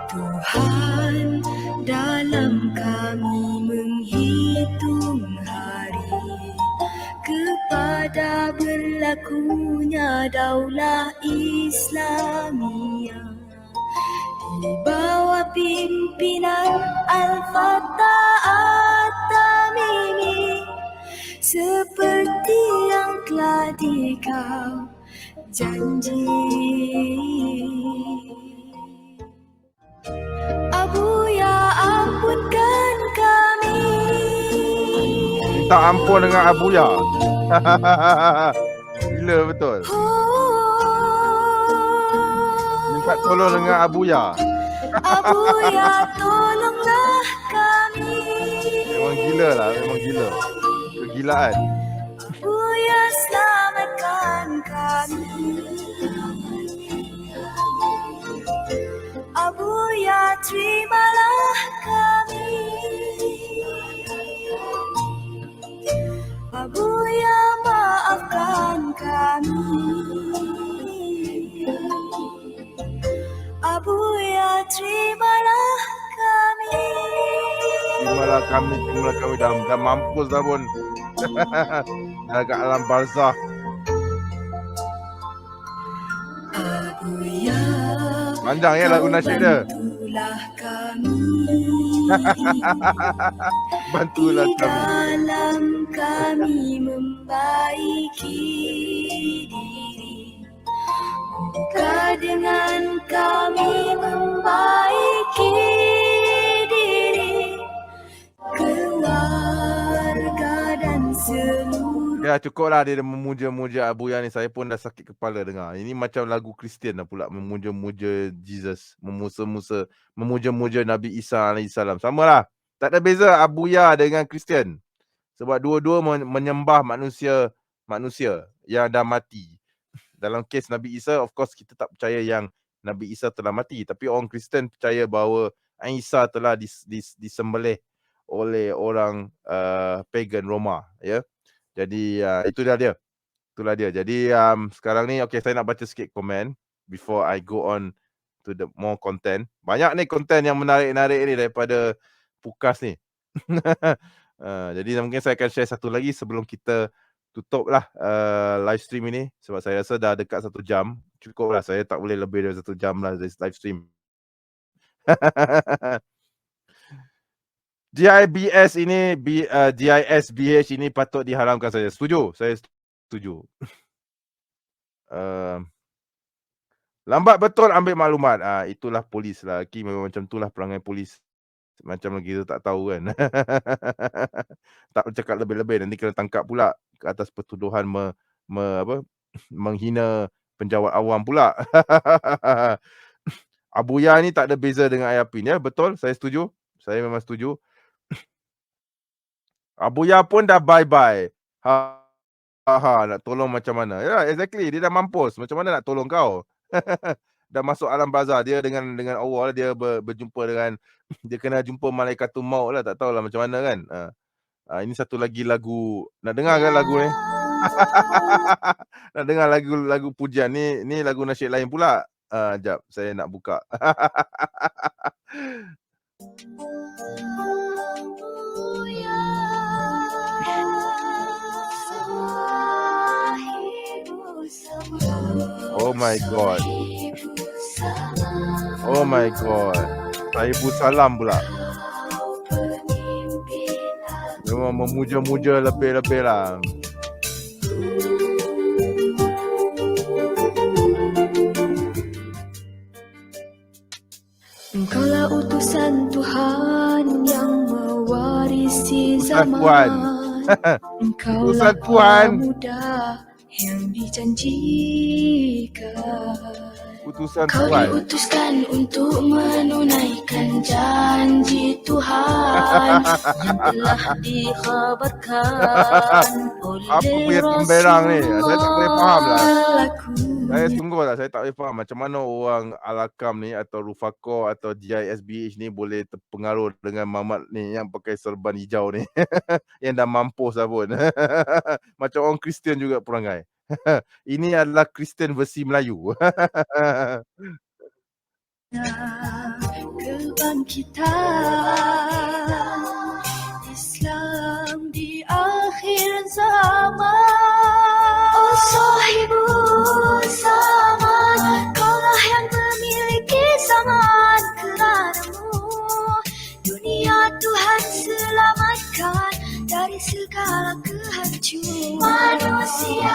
Tuhan, dalam kami menghitung hari kepada berlakunya daulah Islamiyah di bawah pimpinan Al-Fatah At-Tamimi, seperti yang telah dikau janji. Abuya, ampunkan kami. Minta ampun dengan Abuya. Gila betul. Minta tolong dengan Abuya. Abuya, tolonglah kami. Memang gila lah, memang gila. Kegilaan. Abuya, selamatkan kami. Abuya, terimalah kami. Abuya, maafkan kami. Abuya, terimalah kami. Terimalah kami dah mampus dah pun. Dah kat alam barzah. Buya, Panjang ya lagu kau nasyid dia. bantulah kami Bantulah di kami. dalam kami membaiki diri. Buka dengan kami membaiki diri, keluarga dan seluruh. Ya cukuplah dia memuja-muja Abu Ya ni. Saya pun dah sakit kepala dengar. Ini macam lagu Kristian dah pula. Memuja-muja Jesus. Memuja-muja Nabi Isa AS. Samalah. Tak ada beza Abu Ya dengan Kristian. Sebab dua-dua menyembah manusia yang dah mati. Dalam kes Nabi Isa, of course kita tak percaya yang Nabi Isa telah mati. Tapi orang Kristian percaya bahawa Isa telah disembelih oleh orang pagan Roma. Ya. Jadi itulah dia. Jadi sekarang ni saya nak baca sikit komen before I go on to the more content. Banyak ni konten yang menarik-narik ni daripada Pukas ni. Jadi mungkin saya akan share satu lagi sebelum kita tutup lah live stream ini. Sebab saya rasa dah dekat 1 jam. Cukup lah, saya tak boleh lebih dari 1 jam lah dari live stream. GIBS ini, GISBH ini patut diharamkan saja. Saya setuju. Lambat betul ambil maklumat. Itulah polis lah. Memang macam itulah perangai polis. Macam kita tak tahu kan. Tak bercakap lebih-lebih, nanti kena tangkap pula ke atas pertuduhan menghina penjawat awam pula. Abu Ya ni tak ada beza dengan Ayapin ya. Betul, saya setuju. Saya memang setuju. Abu Ya pun dah bye-bye. Nak tolong macam mana? Ya, exactly. Dia dah mampus. Macam mana nak tolong kau? Dah masuk alam barzah. Dia dengan Allah, dia berjumpa dengan, dia kena jumpa malaikatul maut lah. Tak tahulah macam mana kan. Ini satu lagi lagu. Nak dengar kan lagu ni? Nak dengar lagu pujian ni? Ni lagu nasyid lain pula. Jap, saya nak buka. Oh my god. Oh my god. Sahibu salam pula. Memang memuja-muja lebih-lebih lah. Engkaulah utusan Tuhan yang mewarisi zaman. Tuhan. Engkaulah Tuhan. pemuda yang dijanjikan. Utusan Kau Tuhan. diutuskan untuk menunaikan janji Tuhan yang telah dikhabarkan oleh Apa punya temberang ni? Saya tak boleh faham lah. Rasulullah. Saya sungguh lah, saya tak boleh faham macam mana orang Al-Hakam ni atau Rufaqah atau GISBH ni boleh terpengaruh dengan Mamat ni yang pakai serban hijau ni. Yang dah mampus lah pun. Macam orang Kristian juga perangai. Ini adalah Kristian versi Melayu. Kebangkitan Islam di akhir zaman. Oh sahibu zaman, kaulah yang memiliki zaman. Kerana-Mu dunia Tuhan selamatkan dari segala kehancuran. Manusia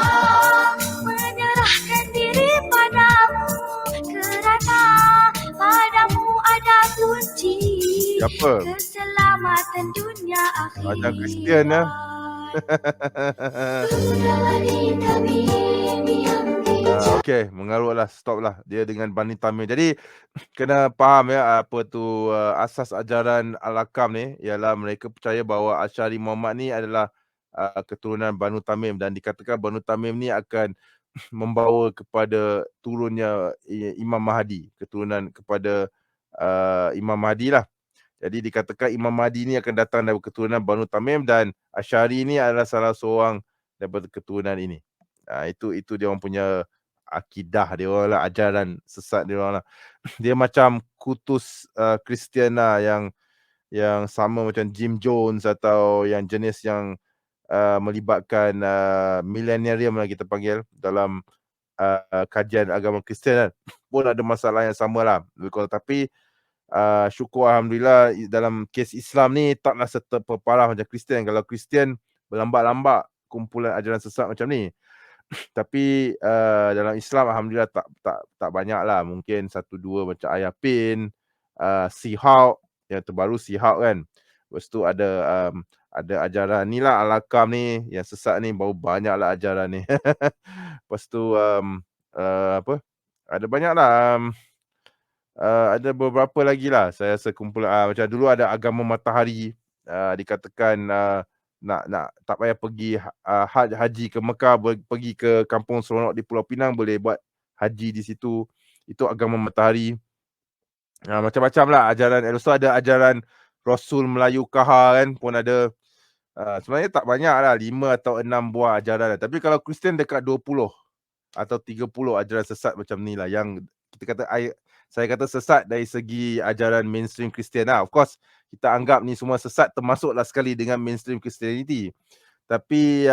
menyerahkan diri padamu, kerana padamu ada kunci Siapa? keselamatan dunia akhirat. Macam Kristian ya. Okey, mengarutlah, stop lah dia dengan Bani Tamim. Jadi kena faham ya apa tu asas ajaran Al-Hakam ni ialah mereka percaya bahawa Asy'ari Muhammad ni adalah keturunan Banu Tamim dan dikatakan Banu Tamim ni akan membawa kepada turunnya Imam Mahdi, keturunan kepada Imam Mahdi lah. Jadi dikatakan Imam Mahdi ni akan datang dari keturunan Banu Tamim dan Asy'ari ni adalah salah seorang daripada keturunan ini. Itu dia orang punya akidah dia orang lah, ajaran sesat dia orang lah. Dia macam kutus Kristian lah yang sama macam Jim Jones atau yang jenis yang melibatkan millenarium lah kita panggil dalam kajian agama Kristian kan, pun ada masalah yang sama lah. Tapi syukur Alhamdulillah dalam kes Islam ni taklah seterparah macam Kristian. Kalau Kristian berlambak-lambak kumpulan ajaran sesat macam ni. Tapi dalam Islam Alhamdulillah tak banyak lah. Mungkin 1-2 macam Ayah Pin, Sihawk, yang terbaru Sihawk kan. Lepas tu ada ajaran ni lah, Al-Hakam ni, yang sesat ni baru banyak lah ajaran ni. Lepas tu ada banyak lah. Ada beberapa lagi lah. Saya rasa kumpulan macam dulu ada agama matahari, dikatakan nak tak payah pergi haji ke Mekah, pergi ke Kampung Seronok di Pulau Pinang, boleh buat haji di situ. Itu agama matahari. Macam-macam lah ajaran. Lepas tu ada ajaran Rasul Melayu Kahar kan, pun ada. Sebenarnya tak banyak lah, 5 atau 6 buah ajaran lah. Tapi kalau Kristian dekat 20 atau 30 ajaran sesat macam ni lah, yang kita kata, saya kata sesat dari segi ajaran mainstream Kristian lah. Of course, kita anggap ni semua sesat, termasuklah sekali dengan mainstream Christianity. Tapi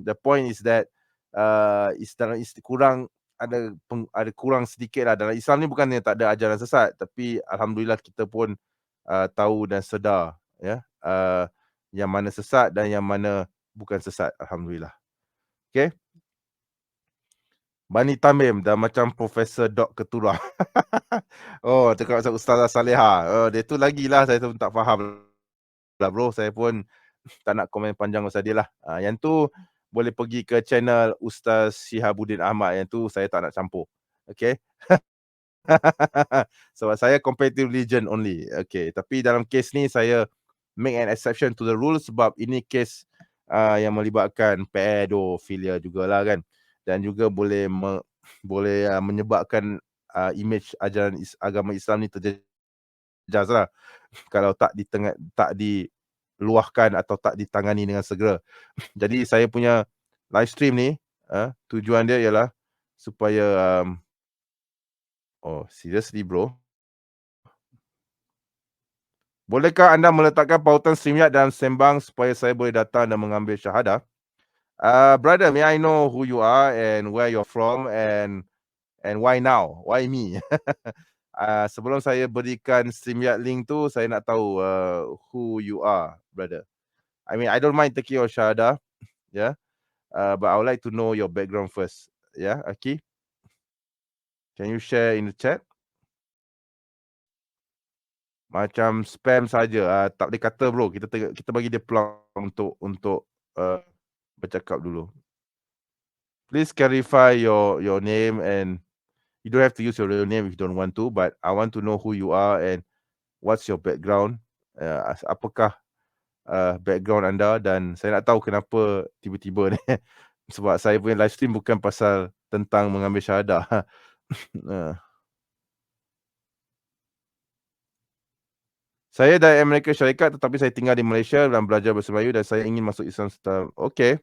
the point is that kurang ada kurang sedikit lah. Dalam Islam ni bukannya tak ada ajaran sesat, tapi Alhamdulillah kita pun tahu dan sedar ya, yang mana sesat dan yang mana bukan sesat. Alhamdulillah. Okay. Bani Tamim dah macam Profesor Dok Keturah. Oh, cakap pasal Ustazah Saleha. Dia tu lagi lah, saya tu tak faham lah bro. Saya pun tak nak komen panjang pasal dia lah. Yang tu boleh pergi ke channel Ustaz Shihabuddin Ahmad. Yang tu saya tak nak campur. Okay. Sebab saya comparative religion only. Okay. Tapi dalam kes ni saya make an exception to the rule sebab ini kes yang melibatkan pedofilia jugalah kan. Dan juga boleh menyebabkan image ajaran agama Islam ni terjejas lah kalau tak diluahkan atau tak ditangani dengan segera. Jadi saya punya live stream ni tujuan dia ialah supaya oh seriously bro, bolehkah anda meletakkan pautan StreamYard dalam sembang supaya saya boleh datang dan mengambil syahadah? Brother, may I know who you are and where you're from and why now? Why me? Sebelum saya berikan StreamYard link tu, saya nak tahu who you are, brother. I mean, I don't mind taking your syahadah, yeah. But I would like to know your background first. Yeah, Aki? Can you share in the chat? Macam spam saja, tak boleh kata bro. Kita bagi dia peluang untuk bercakap dulu. Please clarify your name, and you don't have to use your real name if you don't want to, but I want to know who you are and what's your background. Apakah background anda, dan saya nak tahu kenapa tiba-tiba ni. Sebab saya punya live stream bukan pasal tentang mengambil syahadah. Saya dari Amerika Syarikat tetapi saya tinggal di Malaysia dan belajar bahasa Melayu dan saya ingin masuk Islam setelah. Okay.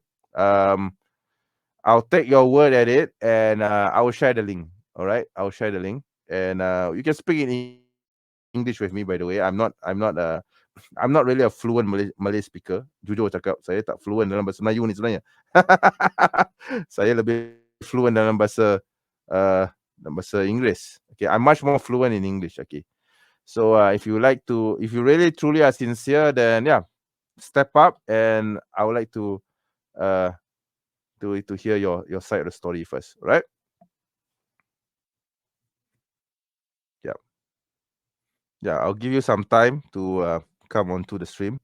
I'll take your word at it and I will share the link. Alright, I will share the link and you can speak in English with me. By the way, I'm not really a fluent Malay speaker. Jujur cakap, saya tak fluent dalam bahasa Melayu ni sebenarnya. Saya lebih fluent dalam bahasa Inggeris. Okay, I'm much more fluent in English. Okay, so if you really truly are sincere, then yeah, step up and I would like to hear your side of the story first, right? Yeah, I'll give you some time to come onto the stream.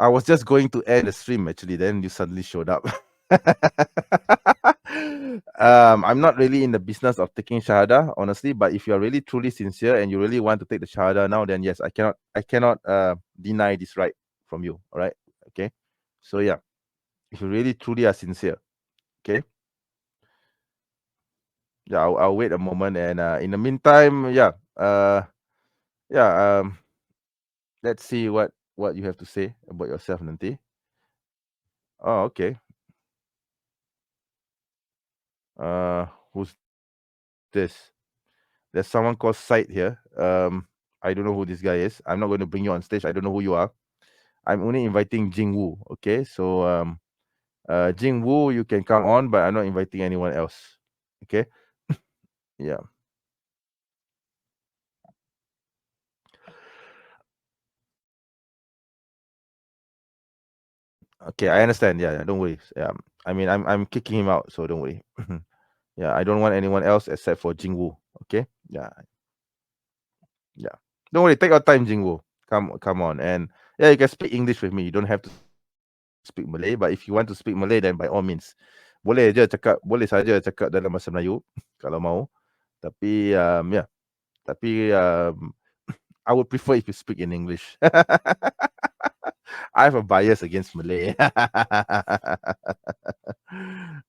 I was just going to end the stream actually, then you suddenly showed up. I'm not really in the business of taking shahada, honestly, but if you're really truly sincere and you really want to take the shahada now, then yes, I cannot deny this right from you. All right, okay. So yeah, if you really truly are sincere, okay. Yeah, I'll wait a moment, and in the meantime, yeah, let's see what you have to say about yourself nanti. Oh, okay. Who's this? There's someone called Said here. I don't know who this guy is. I'm not going to bring you on stage. I don't know who you are. I'm only inviting Jing Wu. Okay, so Jing Woo, you can come on, but I'm not inviting anyone else. Okay. Yeah. Okay, I understand. Yeah, don't worry. I mean, I'm kicking him out, so don't worry. Yeah, I don't want anyone else except for Jing Woo. Okay. Yeah. Don't worry. Take your time, Jing Woo. Come on, and yeah, you can speak English with me. You don't have to speak Malay, but if you want to speak Malay, then by all means, boleh saja cakap dalam bahasa Melayu kalau mau. Tapi yeah, tapi I would prefer if you speak in English. I have a bias against Malay.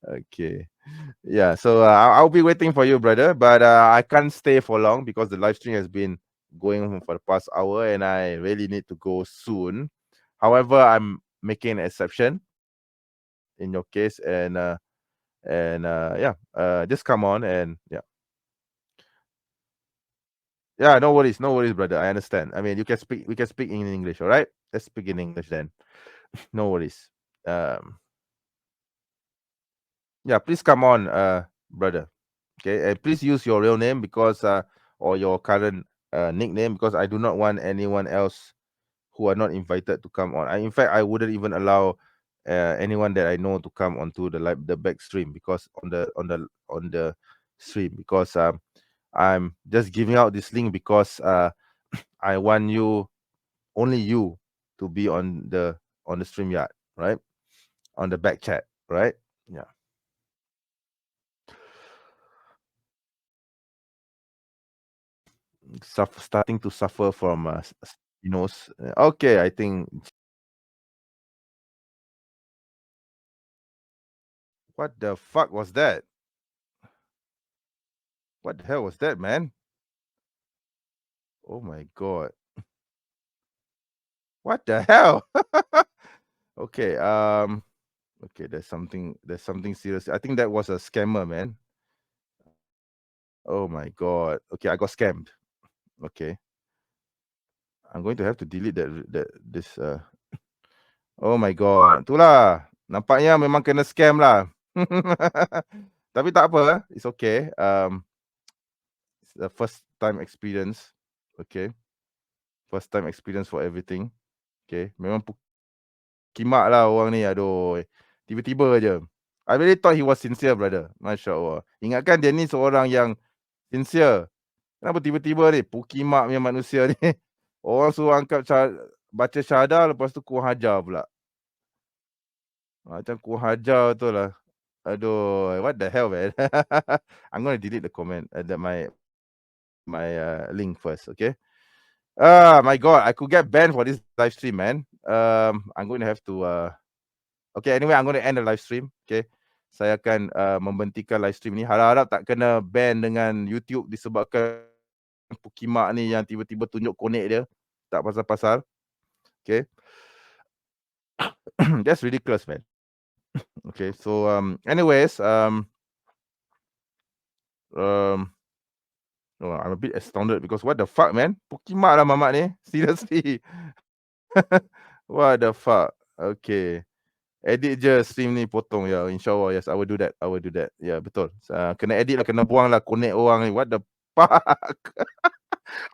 Okay. Yeah, so I'll be waiting for you, brother, but I can't stay for long because the live stream has been going on for the past hour and I really need to go soon. However, I'm making an exception in your case, and yeah, just come on and yeah. Yeah, no worries, brother. I understand. I mean, we can speak in English, all right? Let's speak in English then. No worries. Yeah, please come on, brother. Okay, and please use your real name because or your current nickname, because I do not want anyone else who are not invited to come on. In fact, I wouldn't even allow anyone that I know to come onto the back stream, because on the stream, because I'm just giving out this link because I want only you to be on the stream yard, right? On the back chat, right? Yeah. Starting to suffer from okay, I think. What the fuck was that? What the hell was that, man? Oh my god. What the hell? Okay, okay, there's something serious. I think that was a scammer, man. Oh my god. Okay, I got scammed. Okay. I'm going to have to delete this oh my god. Itulah. Nampaknya memang kena scam lah. Tapi tak apa, it's okay. It's the first time experience. Okay. First time experience for everything. Okay. Memang kimak lah orang ni. Aduh. Tiba-tiba je. I really thought he was sincere, brother. Masya Allah. Ingatkan dia ni seorang yang sincere. Kenapa tiba-tiba ni pukimak punya manusia ni? Orang suruh angkat baca syahadah, lepas tu kurang hajar pula. Macam kurang hajar tu lah. Aduh, what the hell, man? I'm going to delete the comment, my link first, okay? My God, I could get banned for this live stream, man. I'm going to have to okay, anyway, I'm going to end the live stream, okay? Saya akan membentikan live stream ni. Harap-harap tak kena ban dengan YouTube disebabkan pukimak ni yang tiba-tiba tunjuk konek dia. Tak pasal-pasal. Okay. That's ridiculous, man. Okay, so anyways, no, I'm a bit astounded because what the fuck, man? Pukimak lah mamak ni. Seriously. What the fuck? Okay. Edit je stream ni, potong ya. InsyaAllah, yes, I will do that. Ya, yeah, betul. Kena edit lah, kena buang lah connect orang ni. What the fuck?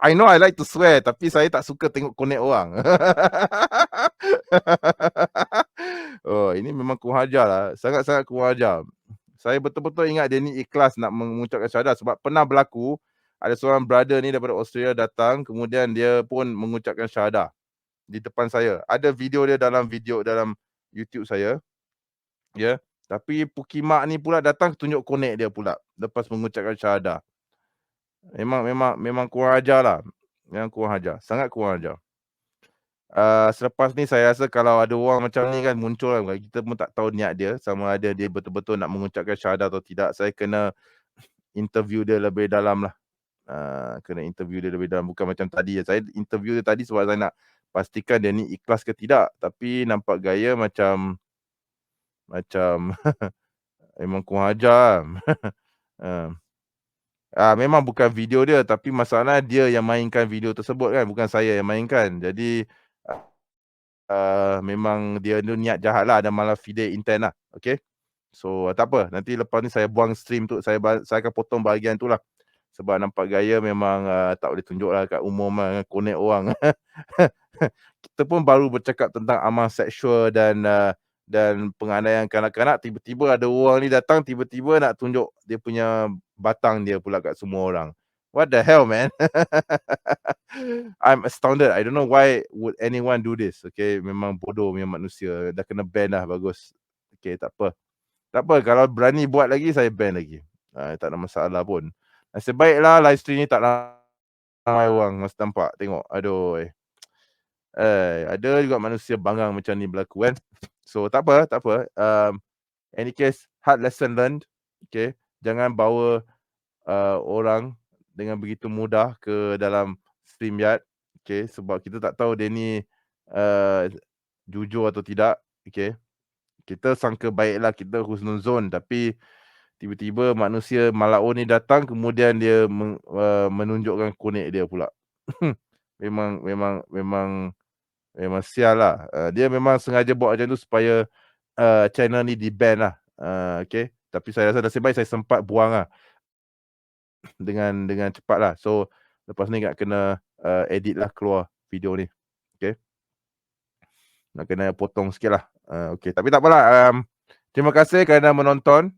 I know I like to swear, tapi saya tak suka tengok connect orang. Oh, ini memang kurang ajar lah. Sangat-sangat kurang ajar. Saya betul-betul ingat dia ni ikhlas nak mengucapkan syahadah, sebab pernah berlaku ada seorang brother ni daripada Australia datang, kemudian dia pun mengucapkan syahadah di depan saya. Ada video dia dalam YouTube saya. Ya, tapi pukimak ni pula datang tunjuk connect dia pula lepas mengucapkan syahadah. Memang kurang ajar lah. Yang kurang ajar, sangat kurang ajar. Selepas ni saya rasa kalau ada orang macam ni kan muncul kan, kita pun tak tahu niat dia, sama ada dia betul-betul nak mengucapkan syahadah atau tidak. Saya kena interview dia lebih dalam lah. Bukan macam tadi. Saya interview dia tadi sebab saya nak pastikan dia ni ikhlas ke tidak. Tapi nampak gaya macam memang kurang ajar. Memang bukan video dia, tapi masalah dia yang mainkan video tersebut kan, bukan saya yang mainkan. Jadi memang dia tu niat jahat lah, dan malah fide intent lah. Okay. So tak apa, nanti lepas ni saya buang stream tu, saya akan potong bahagian tu lah. Sebab nampak gaya memang tak boleh tunjuk lah kat umum lah, connect orang. Kita pun baru bercakap tentang amal seksual dan penganiayaan kanak-kanak, tiba-tiba ada orang ni datang, tiba-tiba nak tunjuk dia punya batang dia pula kat semua orang. What the hell, man? I'm astounded. I don't know why would anyone do this. Okay, memang bodoh punya manusia. Dah kena ban dah, bagus. Okay, tak apa. Tak apa, kalau berani buat lagi, saya ban lagi. Tak ada masalah pun. Nasib baiklah live stream ni tak ramai orang. Masa nampak, tengok. Aduh. Ada juga manusia bangang macam ni berlaku kan. So tak apa. Any case, hard lesson learned. Okay. Jangan bawa orang dengan begitu mudah ke dalam StreamYard. Okay. Sebab kita tak tahu dia ni jujur atau tidak. Okay. Kita sangka baiklah, kita husnuzon, tapi tiba-tiba manusia Malao ni datang, kemudian dia menunjukkan konek dia pula. memang sial lah. Dia memang sengaja buat macam tu supaya channel ni di-ban lah. Okay. Tapi saya rasa nasib baik saya sempat buang lah dengan cepat lah. So lepas ni nak kena edit lah keluar video ni. Okay. Nak kena potong sikit lah. Okay. Tapi tak apalah. Terima kasih kerana menonton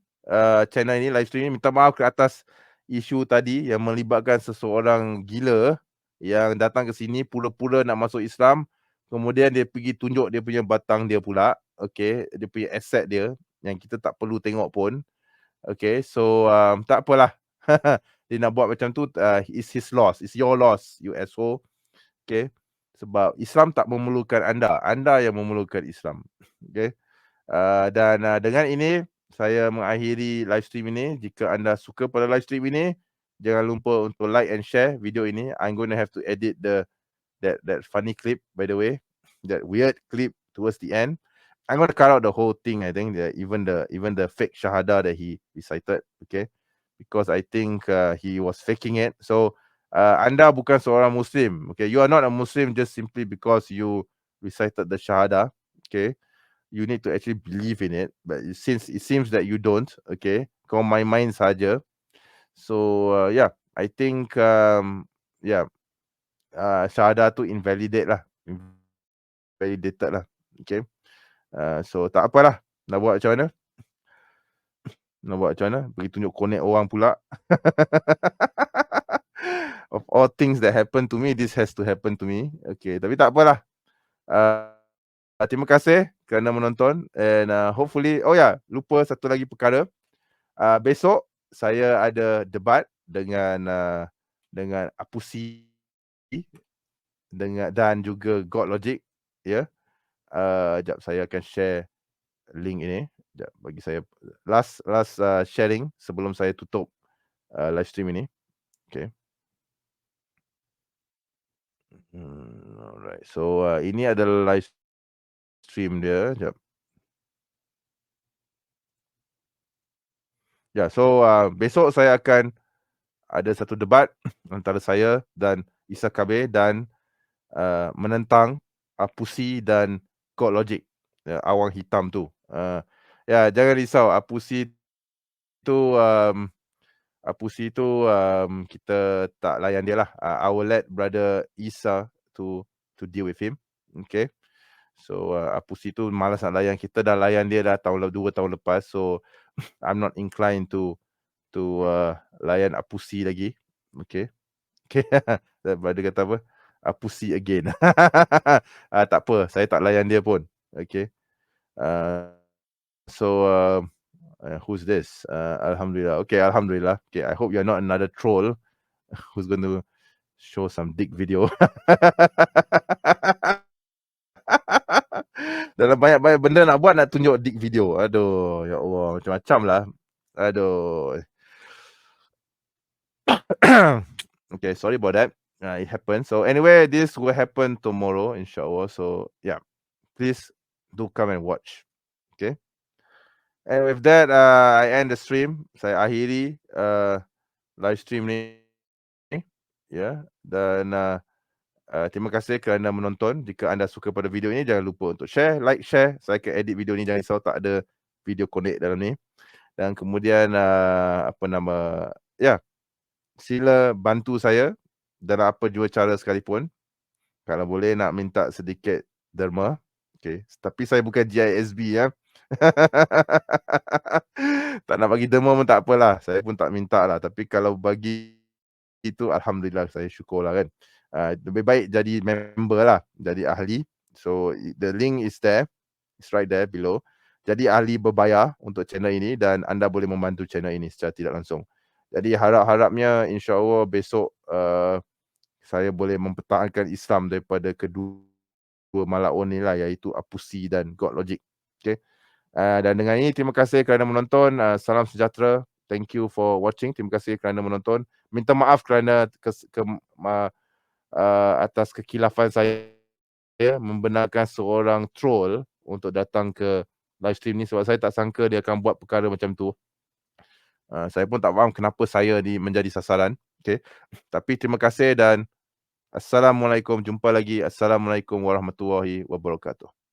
channel ini, live stream ini. Minta maaf ke atas isu tadi yang melibatkan seseorang gila yang datang ke sini pura-pura nak masuk Islam, kemudian dia pergi tunjuk dia punya batang dia pula. Okay, dia punya aset dia yang kita tak perlu tengok pun. Okay, so tak apalah. Dia nak buat macam tu, it's his loss, it's your loss, you asshole. Okay, sebab Islam tak memerlukan anda, anda yang memerlukan Islam. Okay. Dan dengan ini saya mengakhiri live stream ini. Jika anda suka pada live stream ini, jangan lupa untuk like and share video ini. I'm going to have to edit that funny clip, by the way, that weird clip towards the end. I'm going to cut out the whole thing. I think even the fake shahada that he recited, okay, because I think he was faking it. So anda bukan seorang Muslim, okay. You are not a Muslim just simply because you recited the shahada, okay. You need to actually believe in it, but since it seems that you don't, okay, kau main-main saja. So yeah, I think syahadah tu invalidated lah, okay. So tak apalah, nak buat macam mana, pergi tunjuk connect orang pula. Of all things that happen to me, this has to happen to me. Okay, tapi tak apalah. Terima kasih kerana menonton, and hopefully, lupa satu lagi perkara. Besok saya ada debat dengan Apusi dan juga God Logic, ya. Jap, saya akan share link ini. Jap, bagi saya last sharing sebelum saya tutup live stream ini. Okay. Alright. So ini adalah live stream dia. Jap. Ya, so besok saya akan ada satu debat antara saya dan Isa Kabir dan menentang Apusi dan God Logic, awang hitam tu. Ya, jangan risau, Apusi tu kita tak layan dia lah. I will let brother Isa to deal with him. Okay. So Apusi tu malas nak layan kita, dah layan dia dah 2 tahun lepas. So I'm not inclined to layan Apusi lagi. Okay. Okay. Brother kata apa? Apusi again. Tak apa, saya tak layan dia pun. Okay. So who's this? Alhamdulillah. Okay, Alhamdulillah. Okay, I hope you're not another troll who's going to show some dick video. Dalam banyak-banyak benda nak buat, nak tunjuk dick video. Aduh, ya Allah, macam-macam lah. Aduh. Okay, sorry about that. It happened. So anyway, this will happen tomorrow, inshallah. So yeah, please do come and watch. Okay. And with that, I end the stream. Saya akhiri live stream ni. Ya. Dan terima kasih kerana menonton. Jika anda suka pada video ini, jangan lupa untuk share, like, share. Saya akan edit video ni, jangan risau tak ada video connect dalam ni. Dan kemudian sila bantu saya dalam apa jua cara sekalipun. Kalau boleh nak minta sedikit derma. Okay. Tapi saya bukan GISB ya. Tak nak bagi derma pun tak apalah. Saya pun tak minta lah. Tapi kalau bagi itu alhamdulillah, saya syukur lah kan. Lebih baik jadi member lah, jadi ahli. So the link is there. It's right there below. Jadi ahli berbayar untuk channel ini dan anda boleh membantu channel ini secara tidak langsung. Jadi harap-harapnya insya-Allah besok saya boleh mempertahankan Islam daripada kedua malaun ni lah, iaitu Apusi dan God Logic. Okay. Dan dengan ini terima kasih kerana menonton. Salam sejahtera. Thank you for watching. Terima kasih kerana menonton. Minta maaf kerana atas kekilafan saya membenarkan seorang troll untuk datang ke live stream ni, sebab saya tak sangka dia akan buat perkara macam tu. Saya pun tak faham kenapa saya menjadi sasaran. Okay. Tapi terima kasih dan Assalamualaikum. Jumpa lagi. Assalamualaikum warahmatullahi wabarakatuh.